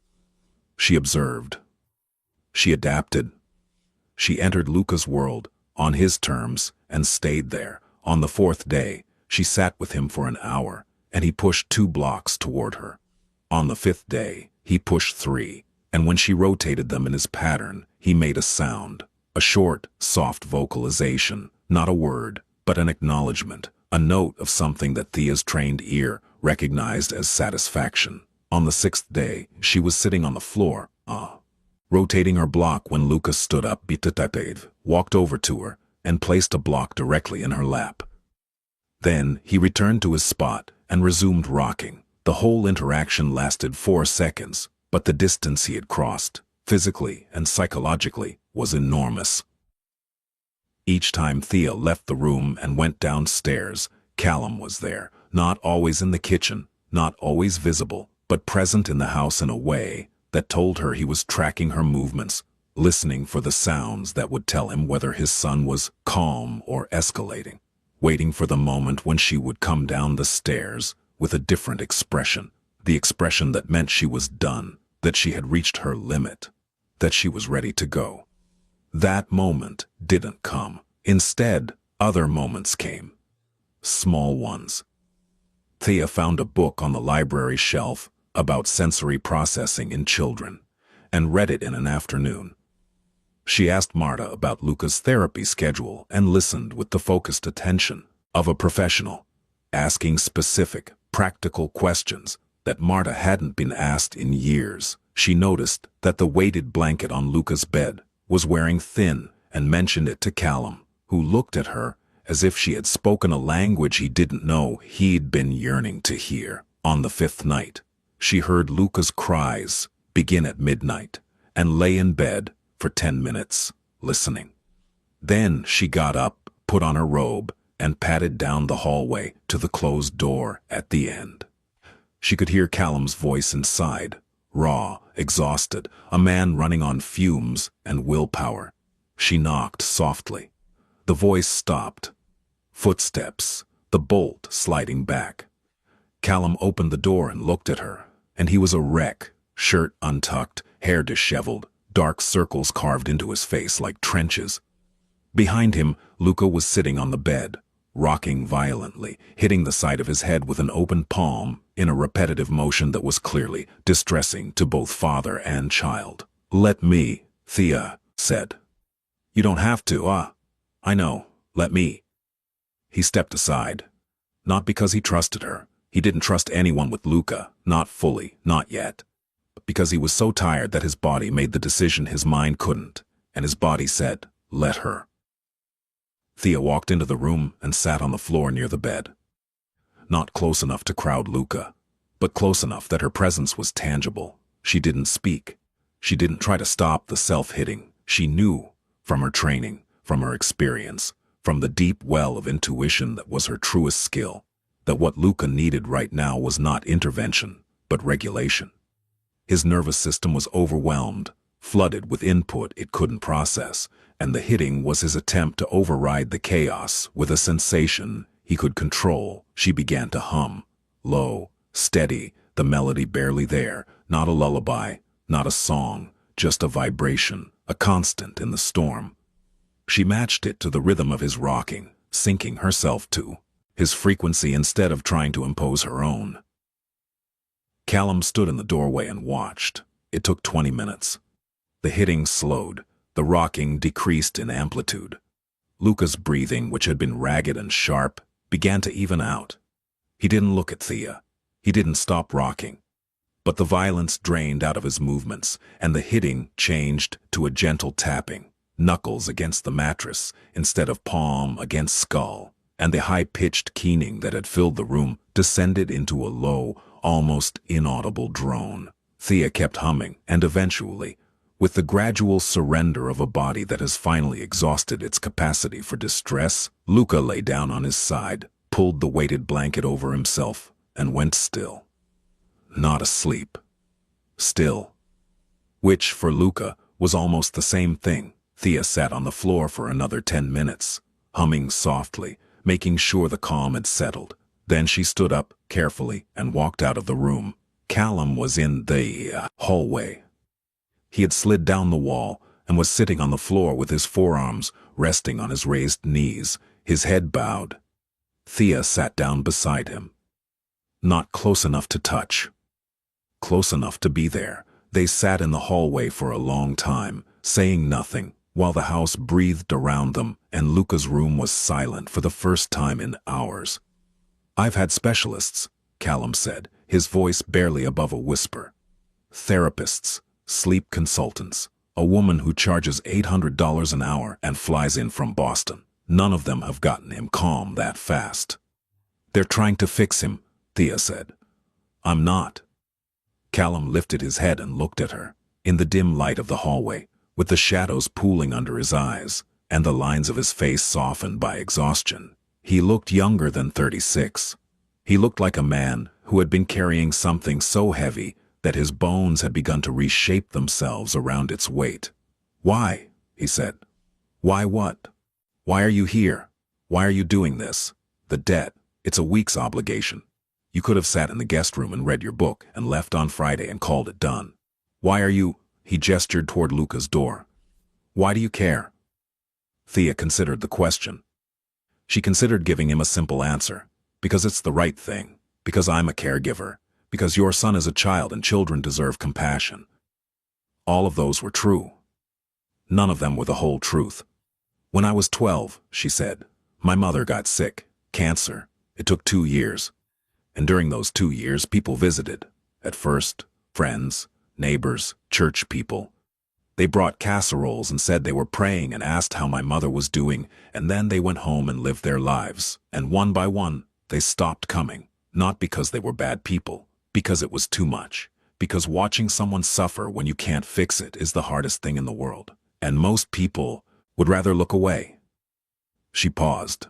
She observed. She adapted. She entered Luca's world on his terms and stayed there. On the 4th day, she sat with him for an hour, and he pushed 2 blocks toward her. On the 5th day, he pushed 3, and when she rotated them in his pattern, he made a sound. A short, soft vocalization, not a word, but an acknowledgement, a note of something that Thea's trained ear recognized as satisfaction. On the 6th day, she was sitting on the floor, rotating her block when Lucas stood up, walked over to her, and placed a block directly in her lap. Then he returned to his spot and resumed rocking. The whole interaction lasted 4 seconds, but the distance he had crossed, physically and psychologically, was enormous. Each time Thea left the room and went downstairs, Callum was there, not always in the kitchen, not always visible, but present in the house in a way that told her he was tracking her movements, listening for the sounds that would tell him whether his son was calm or escalating, waiting for the moment when she would come down the stairs with a different expression, the expression that meant she was done, that she had reached her limit, that she was ready to go. That moment didn't come. Instead, other moments came. Small ones. Thea found a book on the library shelf about sensory processing in children, and read it in an afternoon. She asked Marta about Luca's therapy schedule and listened with the focused attention of a professional, asking specific, practical questions that Marta hadn't been asked in years. She noticed that the weighted blanket on Luca's bed was wearing thin and mentioned it to Callum, who looked at her as if she had spoken a language he didn't know he'd been yearning to hear. On the 5th night, she heard Luca's cries begin at midnight and lay in bed for 10 minutes, listening. Then she got up, put on her robe, and padded down the hallway to the closed door at the end. She could hear Callum's voice inside, raw, exhausted, a man running on fumes and willpower. She knocked softly. The voice stopped. Footsteps, the bolt sliding back. Callum opened the door and looked at her, and he was a wreck, shirt untucked, hair disheveled, dark circles carved into his face like trenches. Behind him, Luca was sitting on the bed, rocking violently, hitting the side of his head with an open palm in a repetitive motion that was clearly distressing to both father and child. "Let me," Thea said. "You don't have to, I know, let me." He stepped aside. Not because he trusted her. He didn't trust anyone with Luca, not fully, not yet. But because he was so tired that his body made the decision his mind couldn't, and his body said, "Let her." Thea walked into the room and sat on the floor near the bed. Not close enough to crowd Luca, but close enough that her presence was tangible. She didn't speak. She didn't try to stop the self-hitting. She knew, from her training, from her experience, from the deep well of intuition that was her truest skill, that what Luca needed right now was not intervention, but regulation. His nervous system was overwhelmed, flooded with input it couldn't process, and the hitting was his attempt to override the chaos with a sensation he could control. She began to hum, low, steady, the melody barely there, not a lullaby, not a song, just a vibration, a constant in the storm. She matched it to the rhythm of his rocking, sinking herself to his frequency instead of trying to impose her own. Callum stood in the doorway and watched. It took 20 minutes. The hitting slowed. The rocking decreased in amplitude. Luca's breathing, which had been ragged and sharp, began to even out. He didn't look at Thea. He didn't stop rocking. But the violence drained out of his movements, and the hitting changed to a gentle tapping, knuckles against the mattress instead of palm against skull, and the high-pitched keening that had filled the room descended into a low, almost inaudible drone. Thea kept humming, and eventually, with the gradual surrender of a body that has finally exhausted its capacity for distress, Luca lay down on his side, pulled the weighted blanket over himself, and went still. Not asleep. Still. Which, for Luca, was almost the same thing. Thea sat on the floor for another 10 minutes, humming softly, making sure the calm had settled. Then she stood up, carefully, and walked out of the room. Callum was in the hallway. He had slid down the wall and was sitting on the floor with his forearms resting on his raised knees, his head bowed. Thea sat down beside him. Not close enough to touch. Close enough to be there. They sat in the hallway for a long time, saying nothing, while the house breathed around them and Luca's room was silent for the first time in hours. "I've had specialists," Callum said, his voice barely above a whisper. "Therapists, sleep consultants, a woman who charges $800 an hour and flies in from Boston. None of them have gotten him calm that fast." "They're trying to fix him," Thea said. "I'm not." Callum lifted his head and looked at her. In the dim light of the hallway, with the shadows pooling under his eyes, and the lines of his face softened by exhaustion, he looked younger than 36. He looked like a man who had been carrying something so heavy that his bones had begun to reshape themselves around its weight. "Why?" he said. "Why what? Why are you here? Why are you doing this? The debt, it's a week's obligation. You could have sat in the guest room and read your book and left on Friday and called it done. Why are you—" He gestured toward Luca's door. "Why do you care?" Thea considered the question. She considered giving him a simple answer. "Because it's the right thing. Because I'm a caregiver. Because your son is a child and children deserve compassion." All of those were true. None of them were the whole truth. "When I was 12, she said, my mother got sick, cancer. It took 2 years. And during those 2 years, people visited. At first, friends, neighbors, church people. They brought casseroles and said they were praying and asked how my mother was doing, and then they went home and lived their lives. And one by one, they stopped coming. Not because they were bad people, because it was too much. Because watching someone suffer when you can't fix it is the hardest thing in the world. And most people would rather look away." She paused.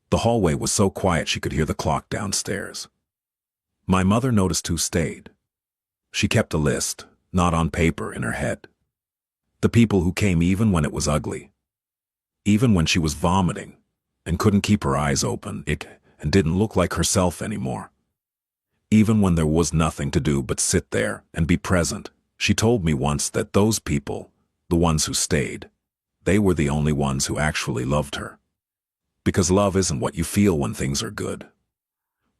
The hallway was so quiet she could hear the clock downstairs. "My mother noticed who stayed. She kept a list, not on paper, in her head. The people who came even when it was ugly. Even when she was vomiting and couldn't keep her eyes open and didn't look like herself anymore. Even when there was nothing to do but sit there and be present. She told me once that those people, the ones who stayed, they were the only ones who actually loved her. Because love isn't what you feel when things are good.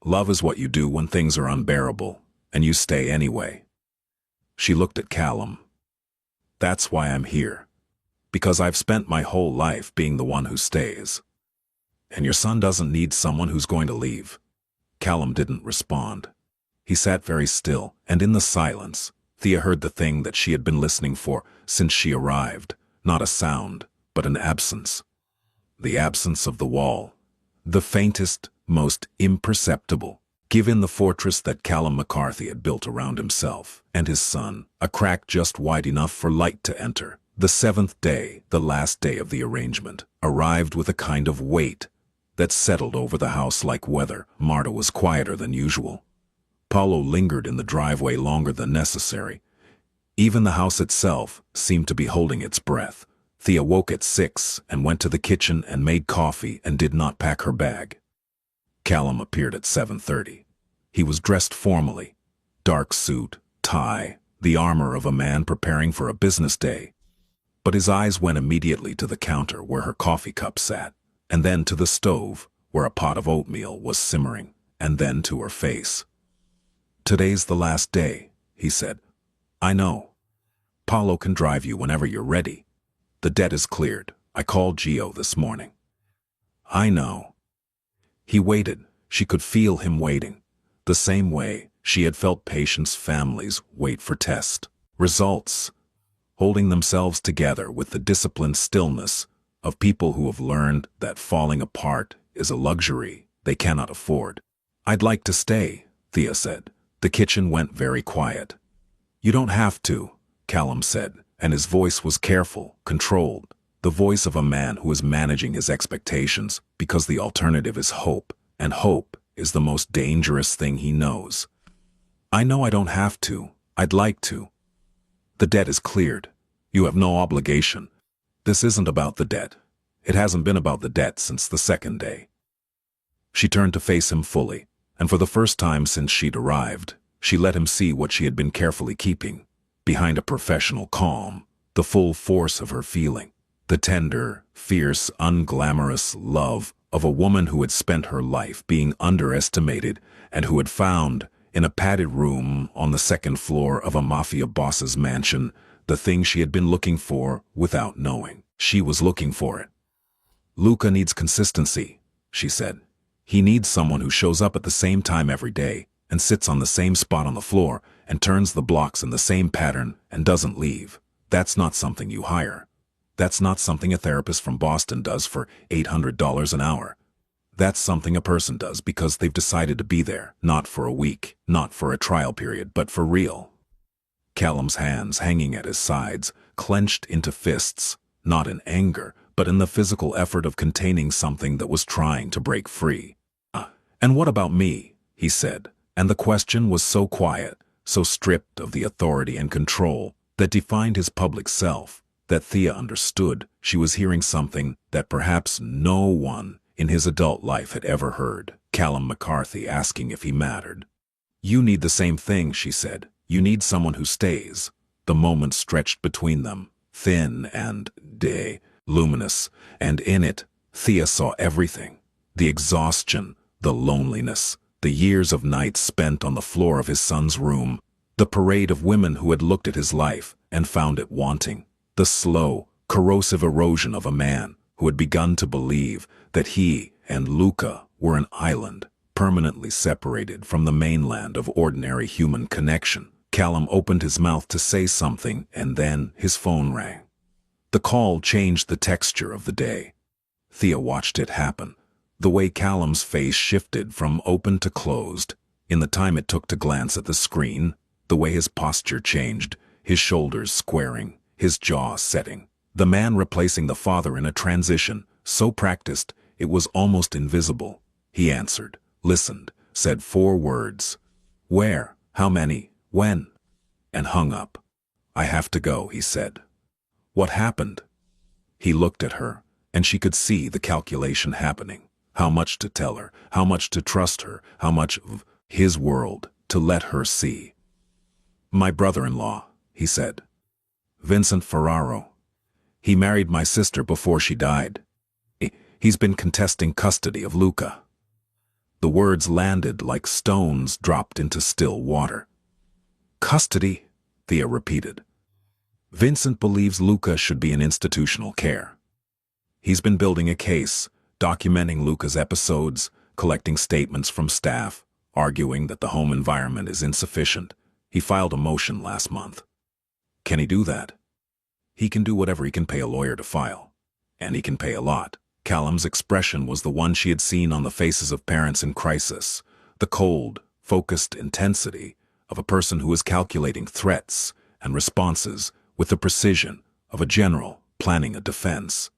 Love is what you do when things are unbearable, and you stay anyway." She looked at Callum. "That's why I'm here. Because I've spent my whole life being the one who stays. And your son doesn't need someone who's going to leave." Callum didn't respond. He sat very still, and in the silence, Thea heard the thing that she had been listening for since she arrived. Not a sound, but an absence. The absence of the wall. The faintest, most imperceptible. Given the fortress that Callum McCarthy had built around himself and his son, a crack just wide enough for light to enter. The 7th day, the last day of the arrangement, arrived with a kind of weight that settled over the house like weather. Marta was quieter than usual. Paulo lingered in the driveway longer than necessary. Even the house itself seemed to be holding its breath. Thea woke at 6 and went to the kitchen and made coffee and did not pack her bag. Callum appeared at 7:30. He was dressed formally. Dark suit, tie, the armor of a man preparing for a business day. But his eyes went immediately to the counter where her coffee cup sat, and then to the stove where a pot of oatmeal was simmering, and then to her face. "Today's the last day," he said. "I know. Paulo can drive you whenever you're ready. The debt is cleared. I called Gio this morning." "I know." He waited. She could feel him waiting. The same way she had felt patients' families wait for test results, holding themselves together with the disciplined stillness of people who have learned that falling apart is a luxury they cannot afford. "I'd like to stay," Thea said. The kitchen went very quiet. "You don't have to," Callum said, and his voice was careful, controlled, the voice of a man who is managing his expectations, because the alternative is hope, and hope is the most dangerous thing he knows. "I know I don't have to. I'd like to. The debt is cleared. You have no obligation. This isn't about the debt. It hasn't been about the debt since the 2nd day." She turned to face him fully, and for the first time since she'd arrived, she let him see what she had been carefully keeping. Behind a professional calm, the full force of her feeling. The tender, fierce, unglamorous love of a woman who had spent her life being underestimated and who had found, in a padded room on the 2nd floor of a mafia boss's mansion, the thing she had been looking for without knowing. She was looking for it. Luca needs consistency, she said. He needs someone who shows up at the same time every day and sits on the same spot on the floor and turns the blocks in the same pattern and doesn't leave. That's not something you hire. That's not something a therapist from Boston does for $800 an hour. That's something a person does because they've decided to be there, not for a week, not for a trial period, but for real. Callum's hands, hanging at his sides, clenched into fists, not in anger, but in the physical effort of containing something that was trying to break free. And what about me? He said, and the question was so quiet, so stripped of the authority and control that defined his public self, that Thea understood she was hearing something that perhaps no one in his adult life had ever heard. Callum McCarthy asking if he mattered. You need the same thing, she said. You need someone who stays. The moment stretched between them, thin and luminous, and in it, Thea saw everything. The exhaustion, the loneliness, the years of nights spent on the floor of his son's room, the parade of women who had looked at his life and found it wanting, the slow, corrosive erosion of a man who had begun to believe that he and Luca were an island, permanently separated from the mainland of ordinary human connection. Callum opened his mouth to say something, and then his phone rang. The call changed the texture of the day. Thea watched it happen, the way Callum's face shifted from open to closed, in the time it took to glance at the screen, the way his posture changed, his shoulders squaring, his jaw setting. The man replacing the father in a transition, so practiced it was almost invisible. He answered, listened, said 4 words. Where? How many? When? And hung up. I have to go, he said. What happened? He looked at her, and she could see the calculation happening. How much to tell her, how much to trust her, how much of his world to let her see. My brother-in-law, he said. Vincent Ferraro. He married my sister before she died. He's been contesting custody of Luca. The words landed like stones dropped into still water. Custody, Thea repeated. Vincent believes Luca should be in institutional care. He's been building a case, documenting Luca's episodes, collecting statements from staff, arguing that the home environment is insufficient. He filed a motion last month. Can he do that? He can do whatever he can pay a lawyer to file. And he can pay a lot. Callum's expression was the one she had seen on the faces of parents in crisis, the cold, focused intensity of a person who is calculating threats and responses with the precision of a general planning a defense.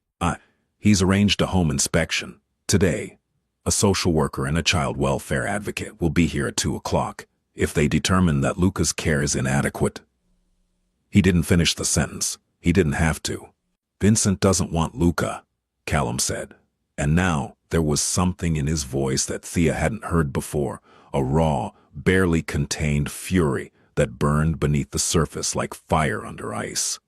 He's arranged a home inspection. Today, a social worker and a child welfare advocate will be here at 2 o'clock if they determine that Luca's care is inadequate. He didn't finish the sentence. He didn't have to. Vincent doesn't want Luca, Callum said. And now there was something in his voice that Thea hadn't heard before, a raw, barely contained fury that burned beneath the surface like fire under ice.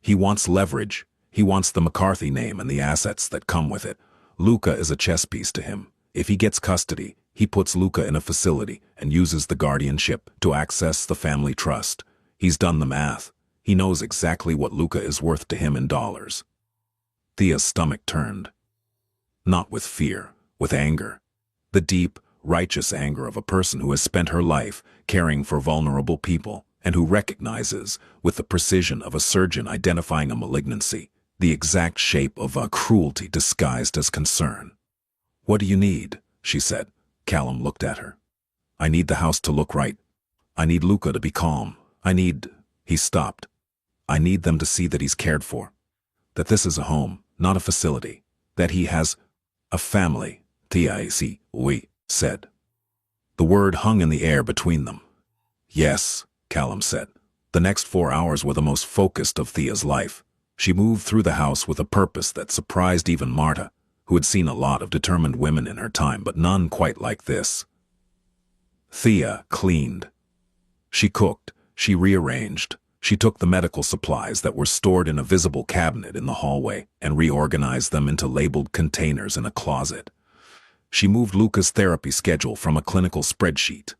He wants leverage. He wants the McCarthy name and the assets that come with it. Luca is a chess piece to him. If he gets custody, he puts Luca in a facility and uses the guardianship to access the family trust. He's done the math. He knows exactly what Luca is worth to him in dollars. Thea's stomach turned. Not with fear, with anger. The deep, righteous anger of a person who has spent her life caring for vulnerable people and who recognizes, with the precision of a surgeon identifying a malignancy, the exact shape of a cruelty disguised as concern. What do you need? She said. Callum looked at her. I need the house to look right. I need Luca to be calm. He stopped. I need them to see that he's cared for. That this is a home, not a facility. That he has a family, we said. The word hung in the air between them. Yes, Callum said. The next 4 hours were the most focused of Thea's life. She moved through the house with a purpose that surprised even Marta, who had seen a lot of determined women in her time, but none quite like this. Thea cleaned. She cooked. She rearranged. She took the medical supplies that were stored in a visible cabinet in the hallway and reorganized them into labeled containers in a closet. She moved Luca's therapy schedule from a clinical spreadsheet,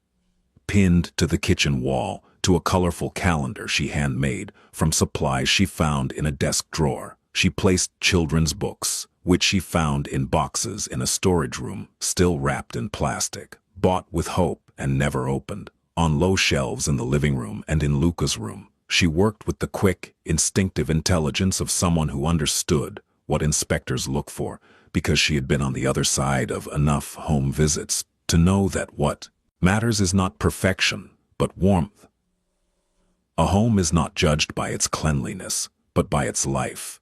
pinned to the kitchen wall, to a colorful calendar she handmade from supplies she found in a desk drawer. She placed children's books, which she found in boxes in a storage room, still wrapped in plastic, bought with hope and never opened, on low shelves in the living room and in Luca's room. She worked with the quick, instinctive intelligence of someone who understood what inspectors look for, because she had been on the other side of enough home visits to know that what matters is not perfection, but warmth. A home is not judged by its cleanliness, but by its life.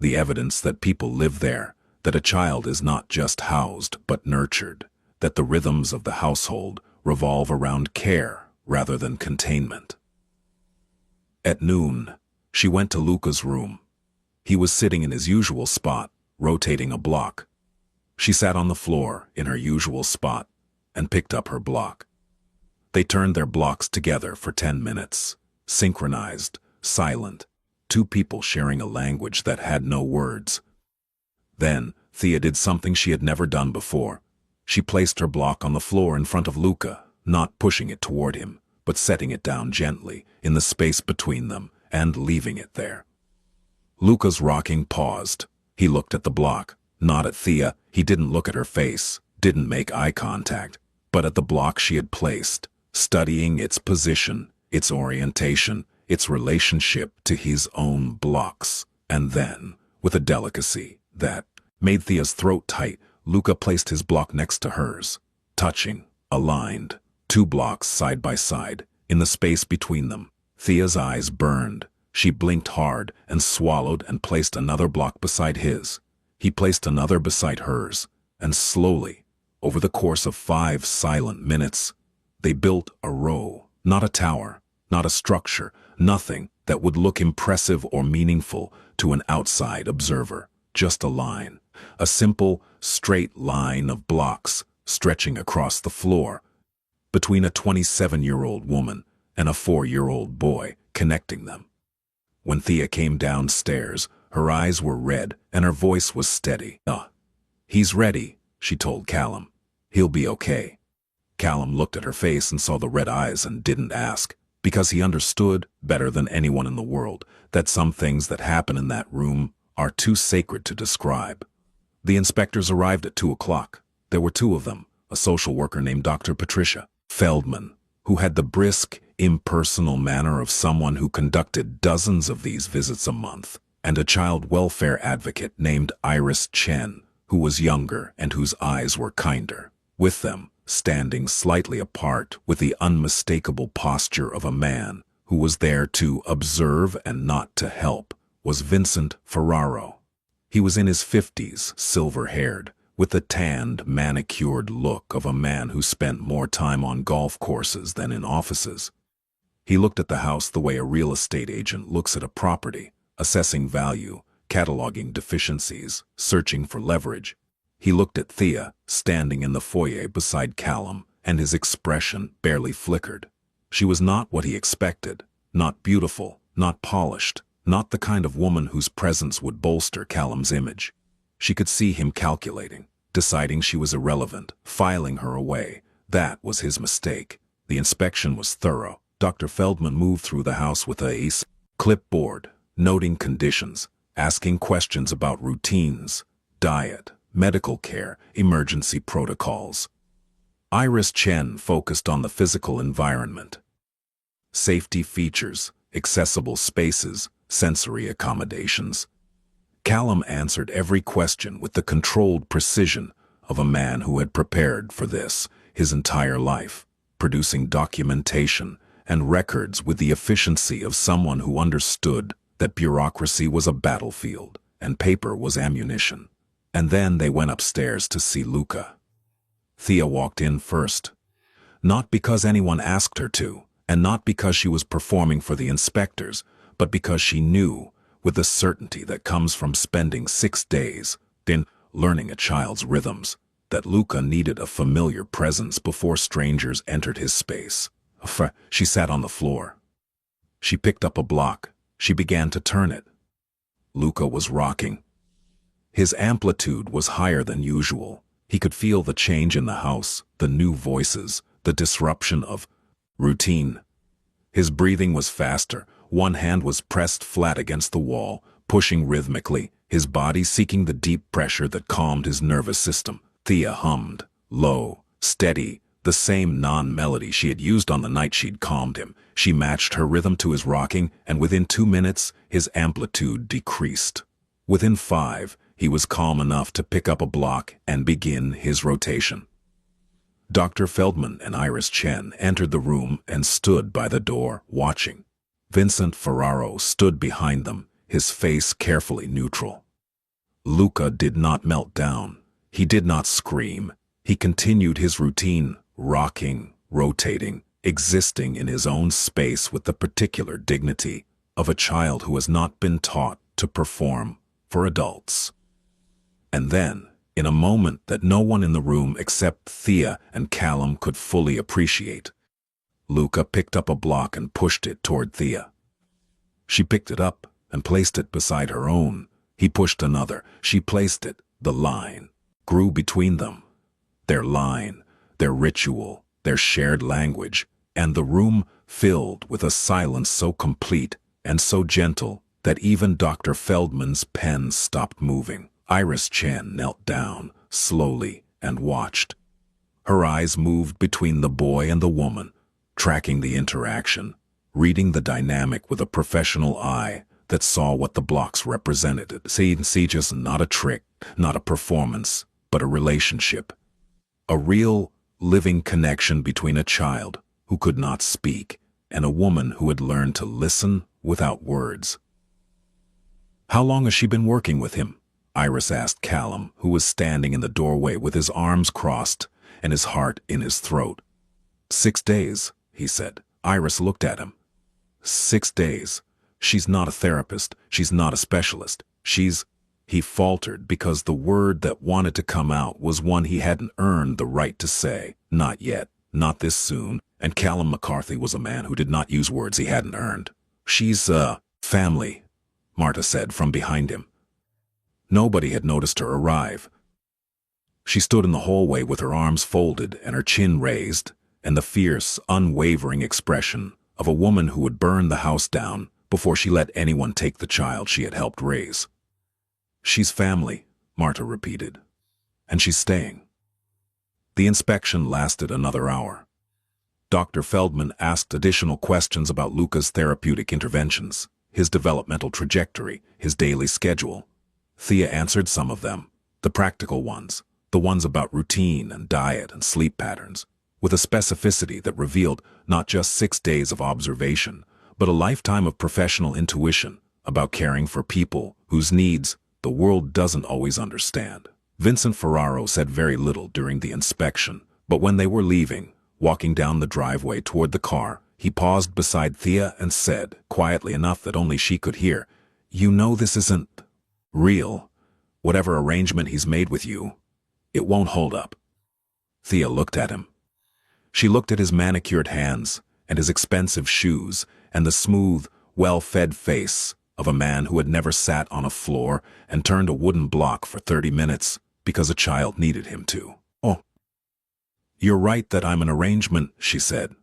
The evidence that people live there, that a child is not just housed but nurtured, that the rhythms of the household revolve around care rather than containment. At noon, she went to Luca's room. He was sitting in his usual spot, rotating a block. She sat on the floor in her usual spot and picked up her block. They turned their blocks together for 10 minutes, synchronized, silent, two people sharing a language that had no words. Then, Thea did something she had never done before. She placed her block on the floor in front of Luca, not pushing it toward him, but setting it down gently in the space between them and leaving it there. Luca's rocking paused. He looked at the block, not at Thea. He didn't look at her face, didn't make eye contact, but at the block she had placed, studying its position, its orientation, its relationship to his own blocks. And then, with a delicacy that made Thea's throat tight, Luca placed his block next to hers, touching, aligned, 2 blocks side by side, in the space between them. Thea's eyes burned. She blinked hard and swallowed and placed another block beside his. He placed another beside hers, and slowly, over the course of 5 silent minutes, they built a row, not a tower, not a structure, nothing that would look impressive or meaningful to an outside observer, just a line, a simple, straight line of blocks stretching across the floor, between a 27-year-old woman and a 4-year-old boy, connecting them. When Thea came downstairs, her eyes were red and her voice was steady. He's ready," she told Callum. "He'll be okay." Callum looked at her face and saw the red eyes and didn't ask, because he understood, better than anyone in the world, that some things that happen in that room are too sacred to describe. The inspectors arrived at 2 o'clock. There were 2 of them, a social worker named Dr. Patricia Feldman, who had the brisk, impersonal manner of someone who conducted dozens of these visits a month, and a child welfare advocate named Iris Chen, who was younger and whose eyes were kinder. With them, standing slightly apart with the unmistakable posture of a man who was there to observe and not to help, was Vincent Ferraro. He was in his 50s, silver-haired, with the tanned, manicured look of a man who spent more time on golf courses than in offices. He looked at the house the way a real estate agent looks at a property, assessing value, cataloging deficiencies, searching for leverage. He looked at Thea, standing in the foyer beside Callum, and his expression barely flickered. She was not what he expected, not beautiful, not polished, not the kind of woman whose presence would bolster Callum's image. She could see him calculating, deciding she was irrelevant, filing her away. That was his mistake. The inspection was thorough. Dr. Feldman moved through the house with a clipboard, noting conditions, asking questions about routines, diet, medical care, emergency protocols. Iris Chen focused on the physical environment, safety features, accessible spaces, sensory accommodations. Callum answered every question with the controlled precision of a man who had prepared for this his entire life, producing documentation and records with the efficiency of someone who understood that bureaucracy was a battlefield and paper was ammunition. And then they went upstairs to see Luca. Thea walked in first, not because anyone asked her to, and not because she was performing for the inspectors, but because she knew, with the certainty that comes from spending 6 days in learning a child's rhythms, that Luca needed a familiar presence before strangers entered his space. She sat on the floor. She picked up a block. She began to turn it. Luca was rocking. His amplitude was higher than usual. He could feel the change in the house, the new voices, the disruption of routine. His breathing was faster. One hand was pressed flat against the wall, pushing rhythmically, his body seeking the deep pressure that calmed his nervous system. Thea hummed, low, steady, the same non-melody she had used on the night she'd calmed him. She matched her rhythm to his rocking, and within 2 minutes, his amplitude decreased. Within 5, he was calm enough to pick up a block and begin his rotation. Dr. Feldman and Iris Chen entered the room and stood by the door, watching. Vincent Ferraro stood behind them, his face carefully neutral. Luca did not melt down. He did not scream. He continued his routine, rocking, rotating, existing in his own space with the particular dignity of a child who has not been taught to perform for adults. And then, in a moment that no one in the room except Thea and Callum could fully appreciate, Luca picked up a block and pushed it toward Thea. She picked it up and placed it beside her own. He pushed another. She placed it. The line grew between them. Their line, their ritual, their shared language, and the room filled with a silence so complete and so gentle that even Dr. Feldman's pen stopped moving. Iris Chen knelt down, slowly, and watched. Her eyes moved between the boy and the woman, tracking the interaction, reading the dynamic with a professional eye that saw what the blocks represented. See just not a trick, not a performance, but a relationship. A real, living connection between a child who could not speak and a woman who had learned to listen without words. "How long has she been working with him?" Iris asked Callum, who was standing in the doorway with his arms crossed and his heart in his throat. 6 days, he said. Iris looked at him. 6 days. She's not a therapist. She's not a specialist. He faltered because the word that wanted to come out was one he hadn't earned the right to say. Not yet. Not this soon. And Callum McCarthy was a man who did not use words he hadn't earned. "She's, family," Marta said from behind him. Nobody had noticed her arrive. She stood in the hallway with her arms folded and her chin raised, and the fierce, unwavering expression of a woman who would burn the house down before she let anyone take the child she had helped raise. "She's family," Marta repeated. "And she's staying." The inspection lasted another hour. Dr. Feldman asked additional questions about Luca's therapeutic interventions, his developmental trajectory, his daily schedule. Thea answered some of them, the practical ones, the ones about routine and diet and sleep patterns, with a specificity that revealed not just 6 days of observation, but a lifetime of professional intuition about caring for people whose needs the world doesn't always understand. Vincent Ferraro said very little during the inspection, but when they were leaving, walking down the driveway toward the car, he paused beside Thea and said, quietly enough that only she could hear, "You know this isn't real. Whatever arrangement he's made with you, it won't hold up." Thea looked at him. She looked at his manicured hands and his expensive shoes and the smooth, well-fed face of a man who had never sat on a floor and turned a wooden block for 30 minutes because a child needed him to. "Oh, you're right that I'm an arrangement," she said.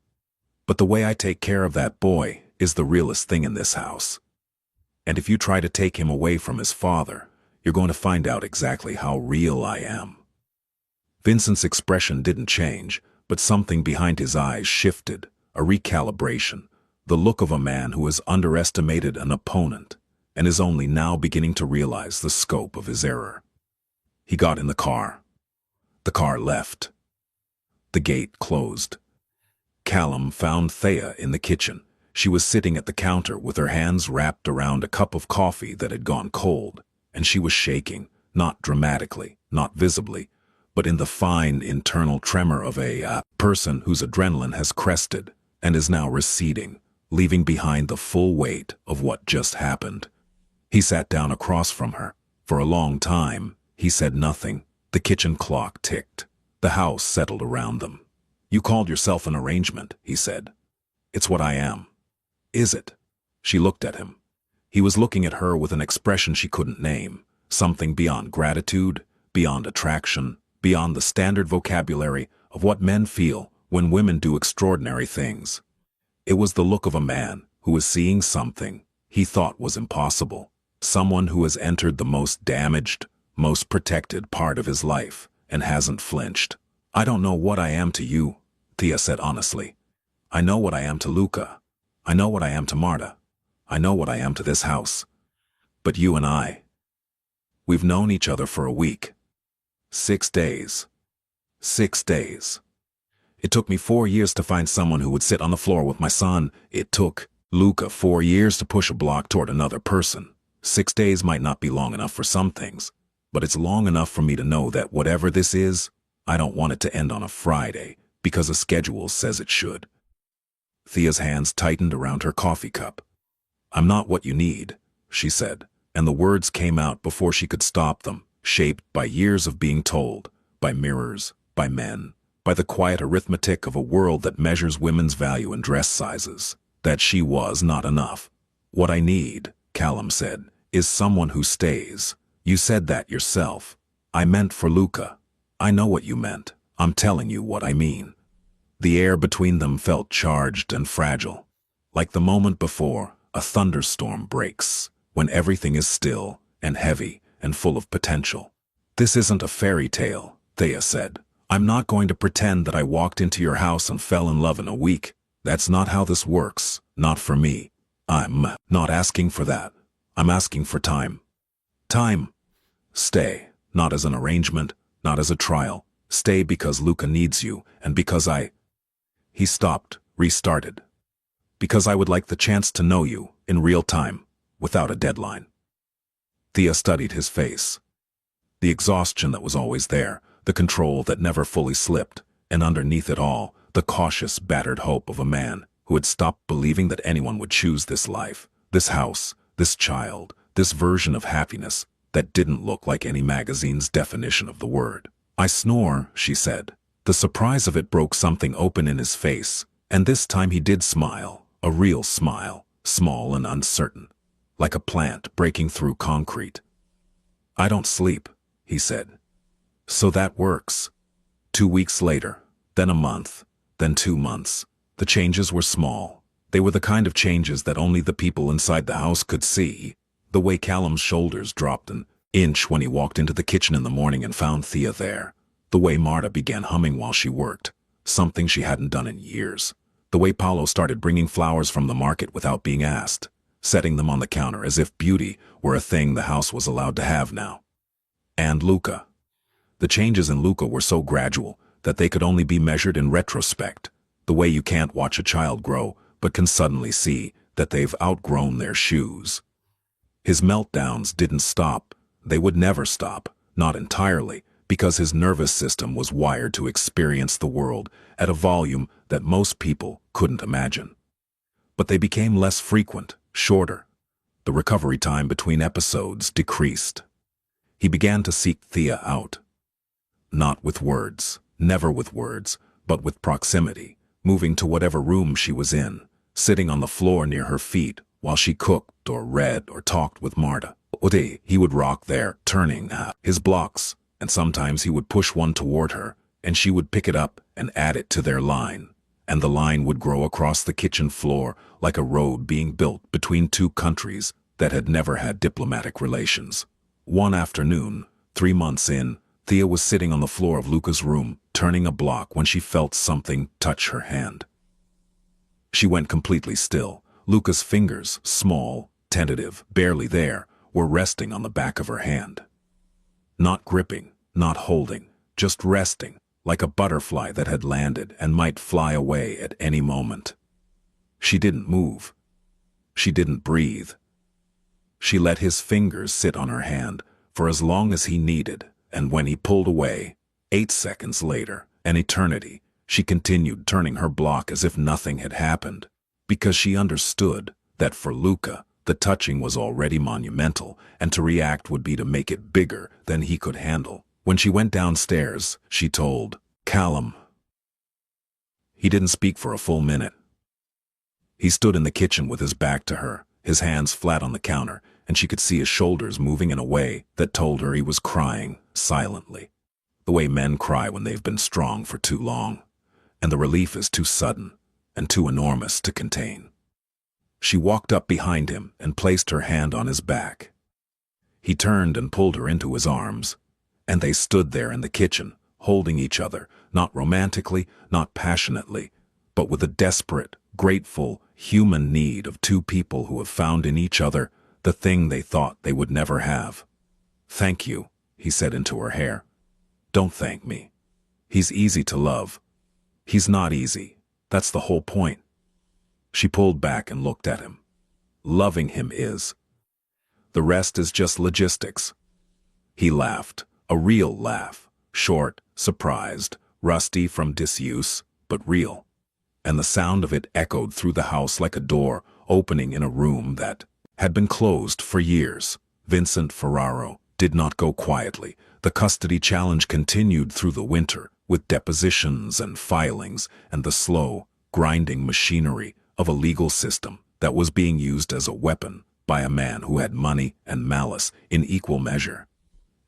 "But the way I take care of that boy is the realest thing in this house. And if you try to take him away from his father, you're going to find out exactly how real I am." Vincent's expression didn't change, but something behind his eyes shifted, a recalibration, the look of a man who has underestimated an opponent and is only now beginning to realize the scope of his error. He got in the car. The car left. The gate closed. Callum found Thea in the kitchen. She was sitting at the counter with her hands wrapped around a cup of coffee that had gone cold, and she was shaking, not dramatically, not visibly, but in the fine internal tremor of a person whose adrenaline has crested and is now receding, leaving behind the full weight of what just happened. He sat down across from her. For a long time, he said nothing. The kitchen clock ticked. The house settled around them. "You called yourself an arrangement," he said. "It's what I am." "Is it?" She looked at him. He was looking at her with an expression she couldn't name, something beyond gratitude, beyond attraction, beyond the standard vocabulary of what men feel when women do extraordinary things. It was the look of a man who was seeing something he thought was impossible. Someone who has entered the most damaged, most protected part of his life and hasn't flinched. I don't know what I am to you, Thea said honestly. I know what I am to Luca. I know what I am to Marta. I know what I am to this house. But you and I, we've known each other for a week. 6 days. 6 days. It took me 4 years to find someone who would sit on the floor with my son. It took Luca 4 years to push a block toward another person. 6 days might not be long enough for some things, but it's long enough for me to know that whatever this is, I don't want it to end on a Friday because a schedule says it should. Thea's hands tightened around her coffee cup. I'm not what you need, she said, and the words came out before she could stop them, shaped by years of being told, by mirrors, by men, by the quiet arithmetic of a world that measures women's value in dress sizes, that she was not enough. What I need, Callum said, is someone who stays. You said that yourself. I meant for Luca. I know what you meant. I'm telling you what I mean. The air between them felt charged and fragile. Like the moment before, a thunderstorm breaks, when everything is still and heavy and full of potential. This isn't a fairy tale, Thea said. I'm not going to pretend that I walked into your house and fell in love in a week. That's not how this works, not for me. I'm not asking for that. I'm asking for time. Time. Stay, not as an arrangement, not as a trial. Stay because Luca needs you, and because He stopped, restarted. Because I would like the chance to know you, in real time, without a deadline. Thea studied his face. The exhaustion that was always there, the control that never fully slipped, and underneath it all, the cautious, battered hope of a man who had stopped believing that anyone would choose this life, this house, this child, this version of happiness that didn't look like any magazine's definition of the word. I snore, she said. The surprise of it broke something open in his face, and this time he did smile, a real smile, small and uncertain, like a plant breaking through concrete. I don't sleep, he said. So that works. 2 weeks later, then a month, then 2 months. The changes were small. They were the kind of changes that only the people inside the house could see. The way Callum's shoulders dropped an inch when he walked into the kitchen in the morning and found Thea there. The way Marta began humming while she worked, something she hadn't done in years. The way Paolo started bringing flowers from the market without being asked, setting them on the counter as if beauty were a thing the house was allowed to have now. And Luca. The changes in Luca were so gradual that they could only be measured in retrospect, the way you can't watch a child grow but can suddenly see that they've outgrown their shoes. His meltdowns didn't stop. They would never stop, not entirely, because his nervous system was wired to experience the world at a volume that most people couldn't imagine. But they became less frequent, shorter. The recovery time between episodes decreased. He began to seek Thea out. Not with words, never with words, but with proximity, moving to whatever room she was in, sitting on the floor near her feet while she cooked or read or talked with Marta. He would rock there, turning his blocks, and sometimes he would push one toward her, and she would pick it up and add it to their line, and the line would grow across the kitchen floor like a road being built between two countries that had never had diplomatic relations. One afternoon, 3 months in, Thea was sitting on the floor of Luca's room, turning a block when she felt something touch her hand. She went completely still. Luca's fingers, small, tentative, barely there, were resting on the back of her hand. Not gripping, not holding, just resting, like a butterfly that had landed and might fly away at any moment. She didn't move. She didn't breathe. She let his fingers sit on her hand for as long as he needed, and when he pulled away, 8 seconds later, an eternity, she continued turning her block as if nothing had happened, because she understood that for Luca, the touching was already monumental, and to react would be to make it bigger than he could handle. When she went downstairs, she told Callum. He didn't speak for a full minute. He stood in the kitchen with his back to her, his hands flat on the counter, and she could see his shoulders moving in a way that told her he was crying, silently. The way men cry when they've been strong for too long, and the relief is too sudden. and too enormous to contain. She walked up behind him and placed her hand on his back. He turned and pulled her into his arms, and they stood there in the kitchen, holding each other, not romantically, not passionately, but with a desperate, grateful, human need of two people who have found in each other the thing they thought they would never have. "Thank you," he said into her hair. "Don't thank me. He's easy to love." "He's not easy. That's the whole point." She pulled back and looked at him. "Loving him is. The rest is just logistics." He laughed, a real laugh, short, surprised, rusty from disuse, but real. And the sound of it echoed through the house like a door opening in a room that had been closed for years. Vincent Ferraro did not go quietly. The custody challenge continued through the winter, with depositions and filings and the slow, grinding machinery of a legal system that was being used as a weapon by a man who had money and malice in equal measure.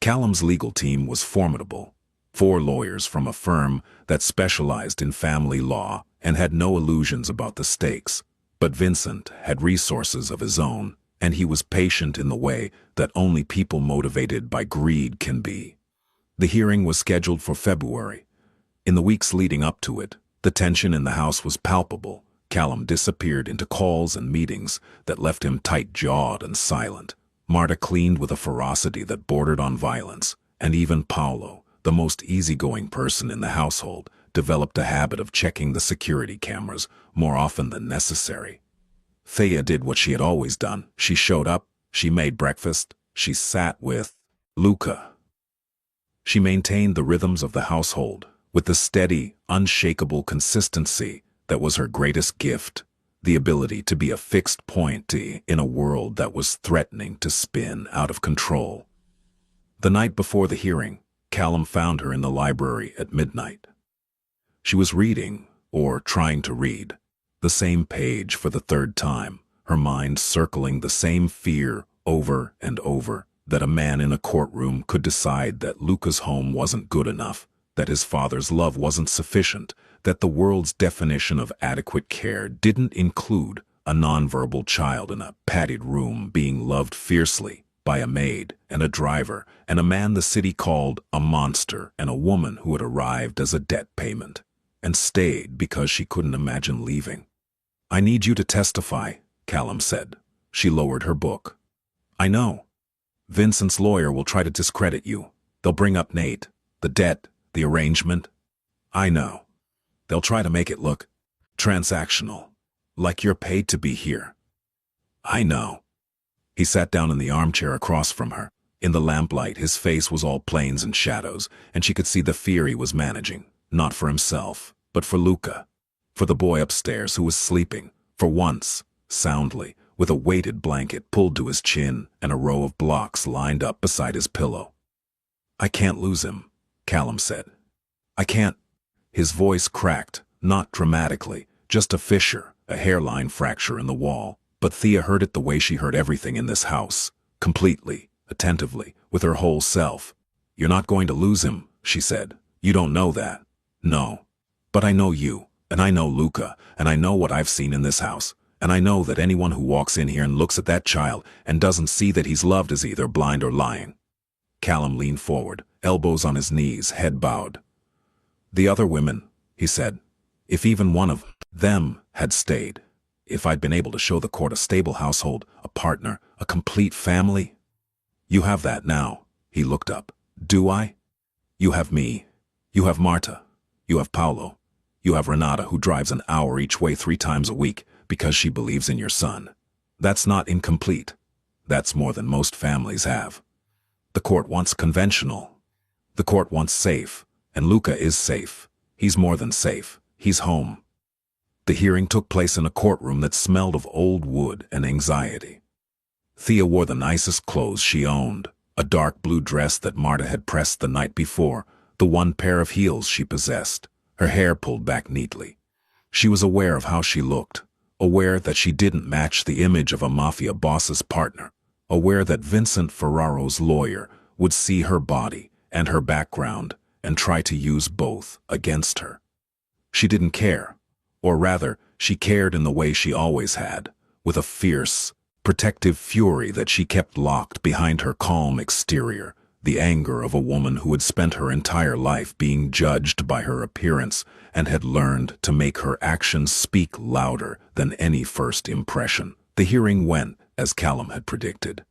Callum's legal team was formidable. 4 lawyers from a firm that specialized in family law and had no illusions about the stakes. But Vincent had resources of his own, and he was patient in the way that only people motivated by greed can be. The hearing was scheduled for February. In the weeks leading up to it, the tension in the house was palpable. Callum disappeared into calls and meetings that left him tight-jawed and silent. Marta cleaned with a ferocity that bordered on violence, and even Paolo, the most easygoing person in the household, developed a habit of checking the security cameras more often than necessary. Thea did what she had always done. She showed up, she made breakfast, she sat with Luca. She maintained the rhythms of the household with the steady, unshakable consistency that was her greatest gift, the ability to be a fixed point in a world that was threatening to spin out of control. The night before the hearing, Callum found her in the library at midnight. She was reading, or trying to read, the same page for the 3rd time, her mind circling the same fear over and over, that a man in a courtroom could decide that Luca's home wasn't good enough, that his father's love wasn't sufficient, that the world's definition of adequate care didn't include a nonverbal child in a padded room being loved fiercely by a maid and a driver and a man the city called a monster and a woman who had arrived as a debt payment and stayed because she couldn't imagine leaving. "I need you to testify," Callum said. She lowered her book. "I know. Vincent's lawyer will try to discredit you. They'll bring up Nate, the debt, the arrangement. I know. They'll try to make it look transactional, like you're paid to be here. I know." He sat down in the armchair across from her. In the lamplight, his face was all planes and shadows, and she could see the fear he was managing, not for himself, but for Luca, for the boy upstairs who was sleeping, for once, soundly, with a weighted blanket pulled to his chin and a row of blocks lined up beside his pillow. "I can't lose him," Callum said. "I can't." His voice cracked, not dramatically, just a fissure, a hairline fracture in the wall. But Thea heard it the way she heard everything in this house, completely, attentively, with her whole self. "You're not going to lose him," she said. "You don't know that." "No. But I know you, and I know Luca, and I know what I've seen in this house, and I know that anyone who walks in here and looks at that child and doesn't see that he's loved is either blind or lying." Callum leaned forward, elbows on his knees, head bowed. "The other women," he said, "if even one of them had stayed, if I'd been able to show the court a stable household, a partner, a complete family." "You have that now." He looked up. "Do I?" "You have me. You have Marta. You have Paolo. You have Renata, who drives an hour each way 3 times a week because she believes in your son. That's not incomplete. That's more than most families have. The court wants conventional. The court wants safe, and Luca is safe. He's more than safe. He's home." The hearing took place in a courtroom that smelled of old wood and anxiety. Thea wore the nicest clothes she owned, a dark blue dress that Marta had pressed the night before, the one pair of heels she possessed, her hair pulled back neatly. She was aware of how she looked, aware that she didn't match the image of a mafia boss's partner, aware that Vincent Ferraro's lawyer would see her body and her background and try to use both against her. She didn't care. Or rather, she cared in the way she always had, with a fierce, protective fury that she kept locked behind her calm exterior, the anger of a woman who had spent her entire life being judged by her appearance and had learned to make her actions speak louder than any first impression. The hearing went as Callum had predicted.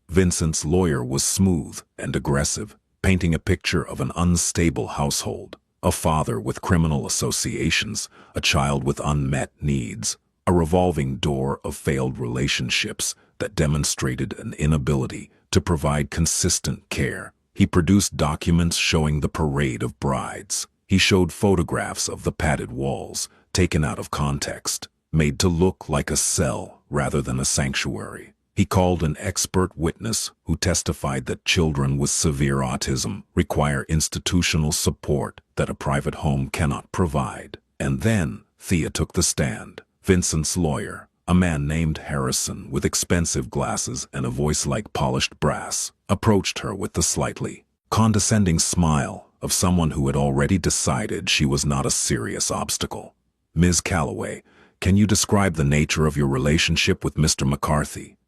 Vincent's lawyer was smooth and aggressive, painting a picture of an unstable household, a father with criminal associations, a child with unmet needs, a revolving door of failed relationships that demonstrated an inability to provide consistent care. He produced documents showing the parade of brides. He showed photographs of the padded walls, taken out of context, made to look like a cell rather than a sanctuary. He called an expert witness who testified that children with severe autism require institutional support that a private home cannot provide. And then Thea took the stand. Vincent's lawyer, a man named Harrison with expensive glasses and a voice like polished brass, approached her with the slightly condescending smile of someone who had already decided she was not a serious obstacle. Ms. Calloway, can you describe the nature of your relationship with Mr. McCarthy?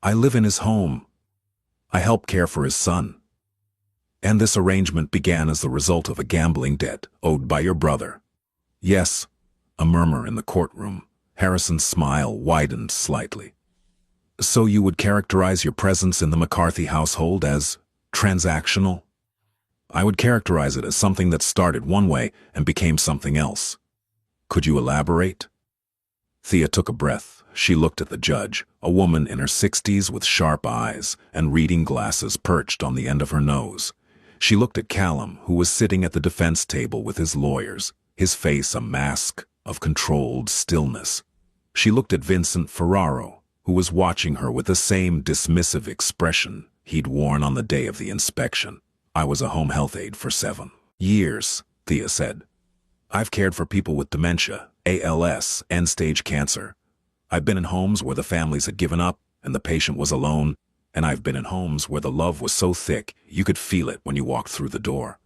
I live in his home. I help care for his son. And this arrangement began as the result of a gambling debt owed by your brother. Yes, a murmur in the courtroom. Harrison's smile widened slightly. So you would characterize your presence in the McCarthy household as transactional? I would characterize it as something that started one way and became something else. Could you elaborate? Thea took a breath. She looked at the judge, a woman in her 60s with sharp eyes and reading glasses perched on the end of her nose. She looked at Callum, who was sitting at the defense table with his lawyers, his face a mask of controlled stillness. She looked at Vincent Ferraro, who was watching her with the same dismissive expression he'd worn on the day of the inspection. I was a home health aide for 7 years, Thea said. I've cared for people with dementia, ALS, end-stage cancer. I've been in homes where the families had given up and the patient was alone, and I've been in homes where the love was so thick you could feel it when you walked through the door.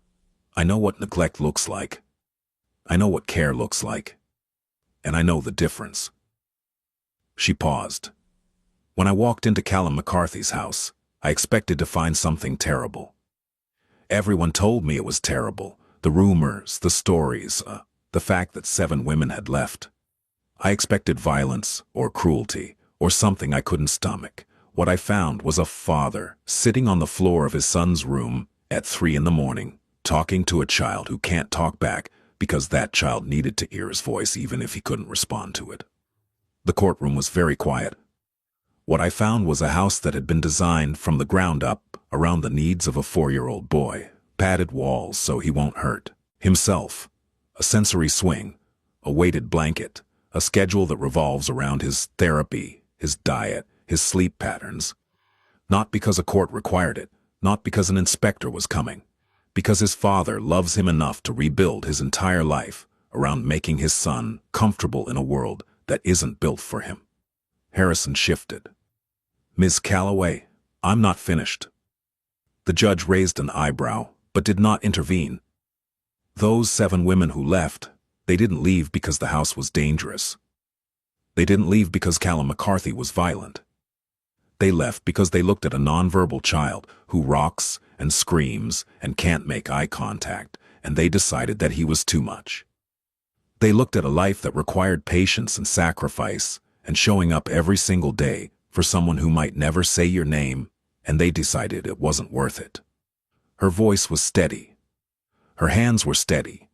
I know what neglect looks like. I know what care looks like. And I know the difference. She paused. When I walked into Callum McCarthy's house, I expected to find something terrible. Everyone told me it was terrible. The rumors, the stories, the fact that 7 women had left. I expected violence or cruelty or something I couldn't stomach. What I found was a father sitting on the floor of his son's room at 3 a.m, talking to a child who can't talk back because that child needed to hear his voice even if he couldn't respond to it. The courtroom was very quiet. What I found was a house that had been designed from the ground up around the needs of a 4-year-old boy. Padded walls so he won't hurt himself, a sensory swing, a weighted blanket, a schedule that revolves around his therapy, his diet, his sleep patterns. Not because a court required it, not because an inspector was coming, because his father loves him enough to rebuild his entire life around making his son comfortable in a world that isn't built for him. Harrison shifted. Ms. Calloway, I'm not finished. The judge raised an eyebrow, but did not intervene. Those 7 women who left, they didn't leave because the house was dangerous. They didn't leave because Callum McCarthy was violent. They left because they looked at a nonverbal child who rocks and screams and can't make eye contact, and they decided that he was too much. They looked at a life that required patience and sacrifice and showing up every single day for someone who might never say your name, and they decided it wasn't worth it. Her voice was steady. Her hands were steady.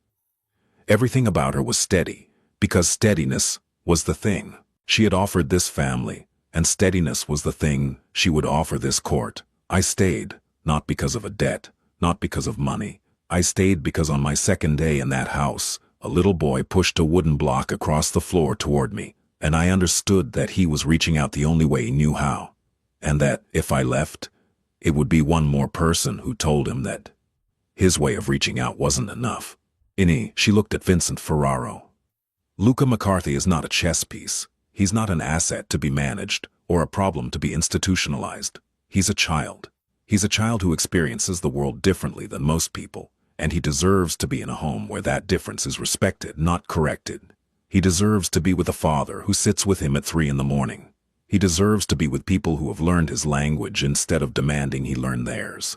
Everything about her was steady, because steadiness was the thing she had offered this family, and steadiness was the thing she would offer this court. I stayed, not because of a debt, not because of money. I stayed because on my second day in that house, a little boy pushed a wooden block across the floor toward me, and I understood that he was reaching out the only way he knew how, and that if I left, it would be one more person who told him that his way of reaching out wasn't enough. She looked at Vincent Ferraro. Luca McCarthy is not a chess piece. He's not an asset to be managed or a problem to be institutionalized. He's a child. He's a child who experiences the world differently than most people, and he deserves to be in a home where that difference is respected, not corrected. He deserves to be with a father who sits with him at 3 a.m. He deserves to be with people who have learned his language instead of demanding he learn theirs.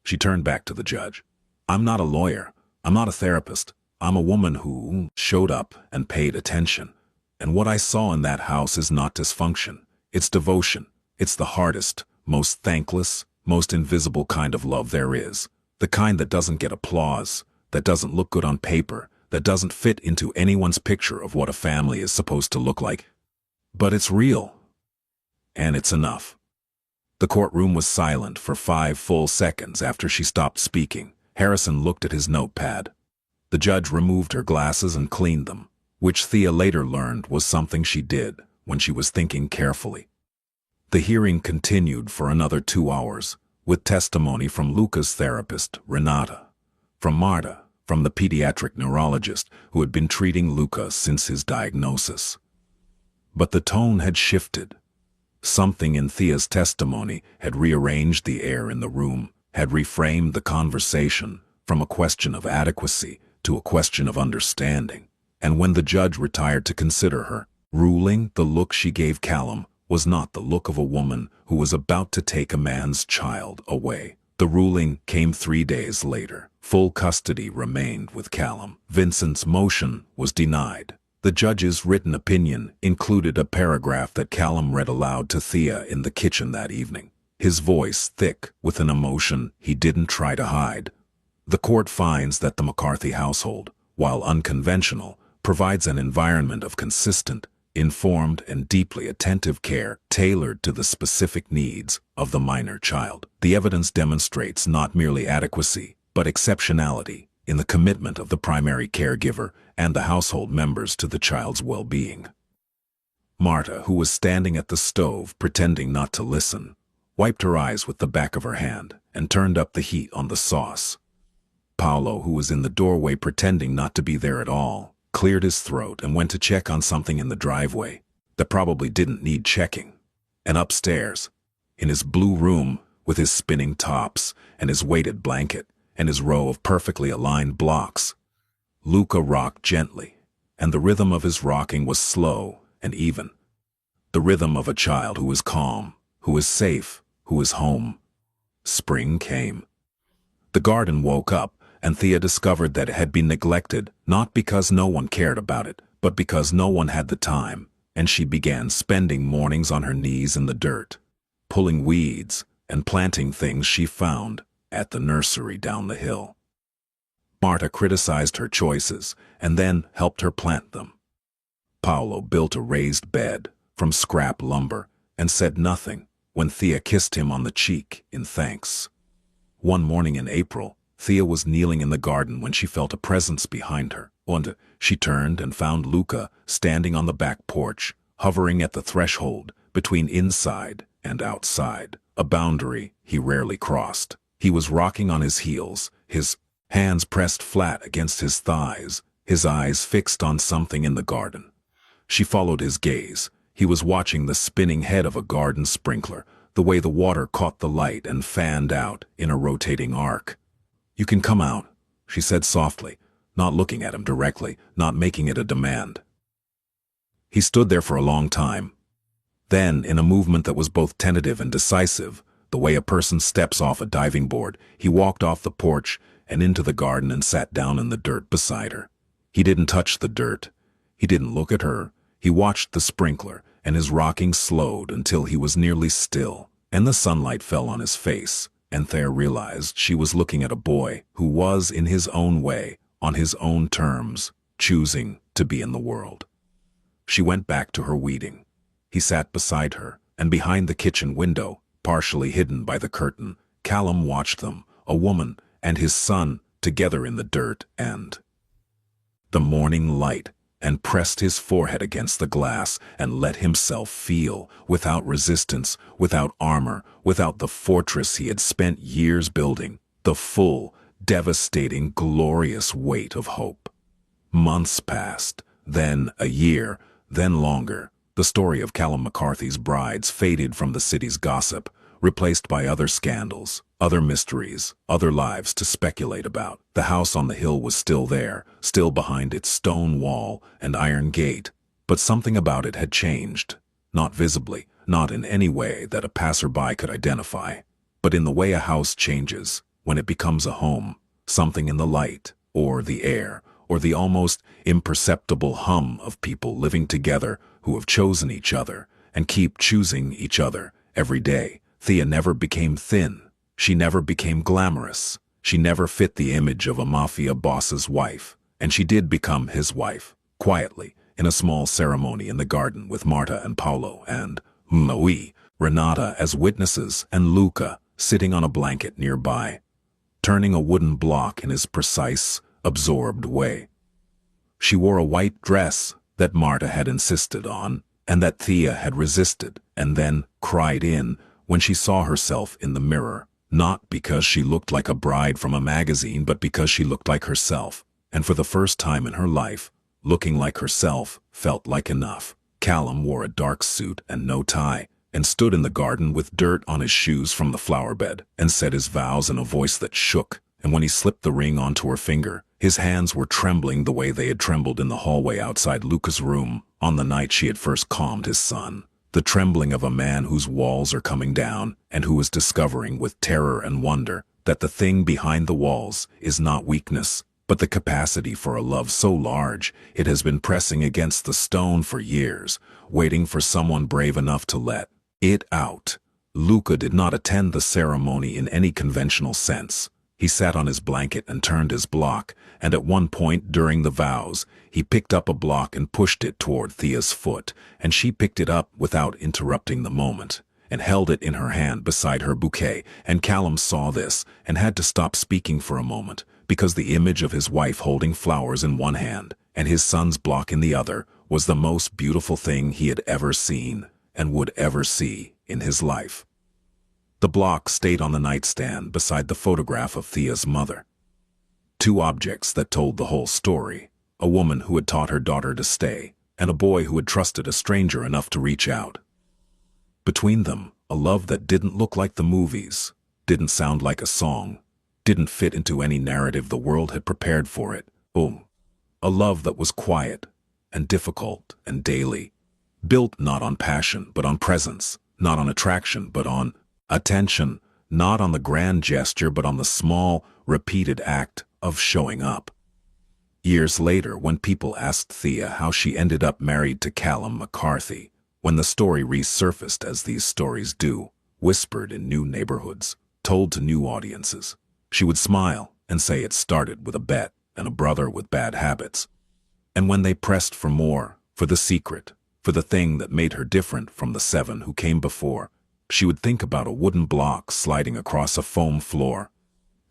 She turned back to the judge. I'm not a lawyer. I'm not a therapist. I'm a woman who showed up and paid attention. And what I saw in that house is not dysfunction. It's devotion. It's the hardest, most thankless, most invisible kind of love there is. The kind that doesn't get applause, that doesn't look good on paper, that doesn't fit into anyone's picture of what a family is supposed to look like. But it's real. And it's enough. The courtroom was silent for 5 full seconds after she stopped speaking. Harrison looked at his notepad. The judge removed her glasses and cleaned them, which Thea later learned was something she did when she was thinking carefully. The hearing continued for another 2 hours, with testimony from Luca's therapist, Renata, from Marta, from the pediatric neurologist who had been treating Luca since his diagnosis. But the tone had shifted. Something in Thea's testimony had rearranged the air in the room, had reframed the conversation from a question of adequacy to a question of understanding. And when the judge retired to consider her ruling, the look she gave Callum was not the look of a woman who was about to take a man's child away. The ruling came 3 days later. Full custody remained with Callum. Vincent's motion was denied. The judge's written opinion included a paragraph that Callum read aloud to Thea in the kitchen that evening, his voice thick with an emotion he didn't try to hide. The court finds that the McCarthy household, while unconventional, provides an environment of consistent, informed, and deeply attentive care tailored to the specific needs of the minor child. The evidence demonstrates not merely adequacy, but exceptionality in the commitment of the primary caregiver and the household members to the child's well-being. Marta, who was standing at the stove pretending not to listen, wiped her eyes with the back of her hand and turned up the heat on the sauce. Paolo, who was in the doorway pretending not to be there at all, cleared his throat and went to check on something in the driveway that probably didn't need checking. And upstairs, in his blue room with his spinning tops and his weighted blanket and his row of perfectly aligned blocks, Luca rocked gently, and the rhythm of his rocking was slow and even. The rhythm of a child who is calm, who is safe, who is home. Spring came. The garden woke up, and Thea discovered that it had been neglected, not because no one cared about it, but because no one had the time, and she began spending mornings on her knees in the dirt, pulling weeds and planting things she found at the nursery down the hill. Marta criticized her choices and then helped her plant them. Paolo built a raised bed from scrap lumber and said nothing when Thea kissed him on the cheek in thanks. One morning in April, Thea was kneeling in the garden when she felt a presence behind her, and she turned and found Luca standing on the back porch, hovering at the threshold between inside and outside, a boundary he rarely crossed. He was rocking on his heels, his hands pressed flat against his thighs, his eyes fixed on something in the garden. She followed his gaze. He was watching the spinning head of a garden sprinkler, the way the water caught the light and fanned out in a rotating arc. "You can come out," she said softly, not looking at him directly, not making it a demand. He stood there for a long time. Then, in a movement that was both tentative and decisive, the way a person steps off a diving board, he walked off the porch and into the garden and sat down in the dirt beside her. He didn't touch the dirt. He didn't look at her. He watched the sprinkler, and his rocking slowed until he was nearly still, and the sunlight fell on his face, and Thea realized she was looking at a boy who was, in his own way, on his own terms, choosing to be in the world. She went back to her weeding. He sat beside her, and behind the kitchen window, partially hidden by the curtain, Callum watched them, a woman and his son, together in the dirt and the morning light, and pressed his forehead against the glass and let himself feel, without resistance, without armor, without the fortress he had spent years building, the full, devastating, glorious weight of hope. Months passed, then a year, then longer. The story of Callum McCarthy's brides faded from the city's gossip, replaced by other scandals, other mysteries, other lives to speculate about. The house on the hill was still there, still behind its stone wall and iron gate, but something about it had changed. Not visibly, not in any way that a passerby could identify, but in the way a house changes when it becomes a home. Something in the light, or the air, or the almost imperceptible hum of people living together who have chosen each other and keep choosing each other every day. Thea never became thin. She never became glamorous. She never fit the image of a mafia boss's wife. And she did become his wife, quietly, in a small ceremony in the garden with Marta and Paolo and Renata as witnesses and Luca sitting on a blanket nearby, turning a wooden block in his precise, absorbed way. She wore a white dress that Marta had insisted on, and that Thea had resisted, and then cried in when she saw herself in the mirror, not because she looked like a bride from a magazine, but because she looked like herself, and for the first time in her life, looking like herself felt like enough. Callum wore a dark suit and no tie, and stood in the garden with dirt on his shoes from the flower bed, and said his vows in a voice that shook, and when he slipped the ring onto her finger, his hands were trembling the way they had trembled in the hallway outside Luca's room on the night she had first calmed his son. The trembling of a man whose walls are coming down and who is discovering with terror and wonder that the thing behind the walls is not weakness, but the capacity for a love so large it has been pressing against the stone for years, waiting for someone brave enough to let it out. Luca did not attend the ceremony in any conventional sense. He sat on his blanket and turned his block, and at one point during the vows, he picked up a block and pushed it toward Thea's foot, and she picked it up without interrupting the moment, and held it in her hand beside her bouquet, and Callum saw this and had to stop speaking for a moment, because the image of his wife holding flowers in one hand and his son's block in the other was the most beautiful thing he had ever seen and would ever see in his life. The block stayed on the nightstand beside the photograph of Thea's mother. Two objects that told the whole story: a woman who had taught her daughter to stay, and a boy who had trusted a stranger enough to reach out. Between them, a love that didn't look like the movies, didn't sound like a song, didn't fit into any narrative the world had prepared for it. A love that was quiet and difficult and daily, built not on passion but on presence, not on attraction but on attention, not on the grand gesture but on the small, repeated act of showing up. Years later, when people asked Thea how she ended up married to Callum McCarthy, when the story resurfaced as these stories do, whispered in new neighborhoods, told to new audiences, she would smile and say it started with a bet and a brother with bad habits. And when they pressed for more, for the secret, for the thing that made her different from the 7 who came before, she would think about a wooden block sliding across a foam floor,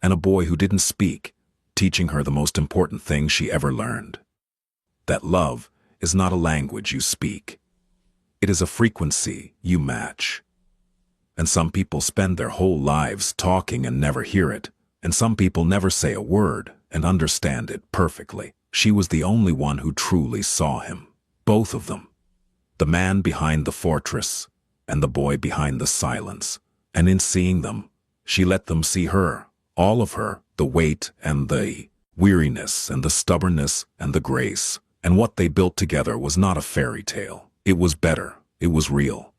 and a boy who didn't speak, teaching her the most important thing she ever learned: that love is not a language you speak. It is a frequency you match. And some people spend their whole lives talking and never hear it, and some people never say a word and understand it perfectly. She was the only one who truly saw him, both of them. The man behind the fortress and the boy behind the silence. And in seeing them, she let them see her, all of her, the weight and the weariness and the stubbornness and the grace. And what they built together was not a fairy tale. It was better. It was real.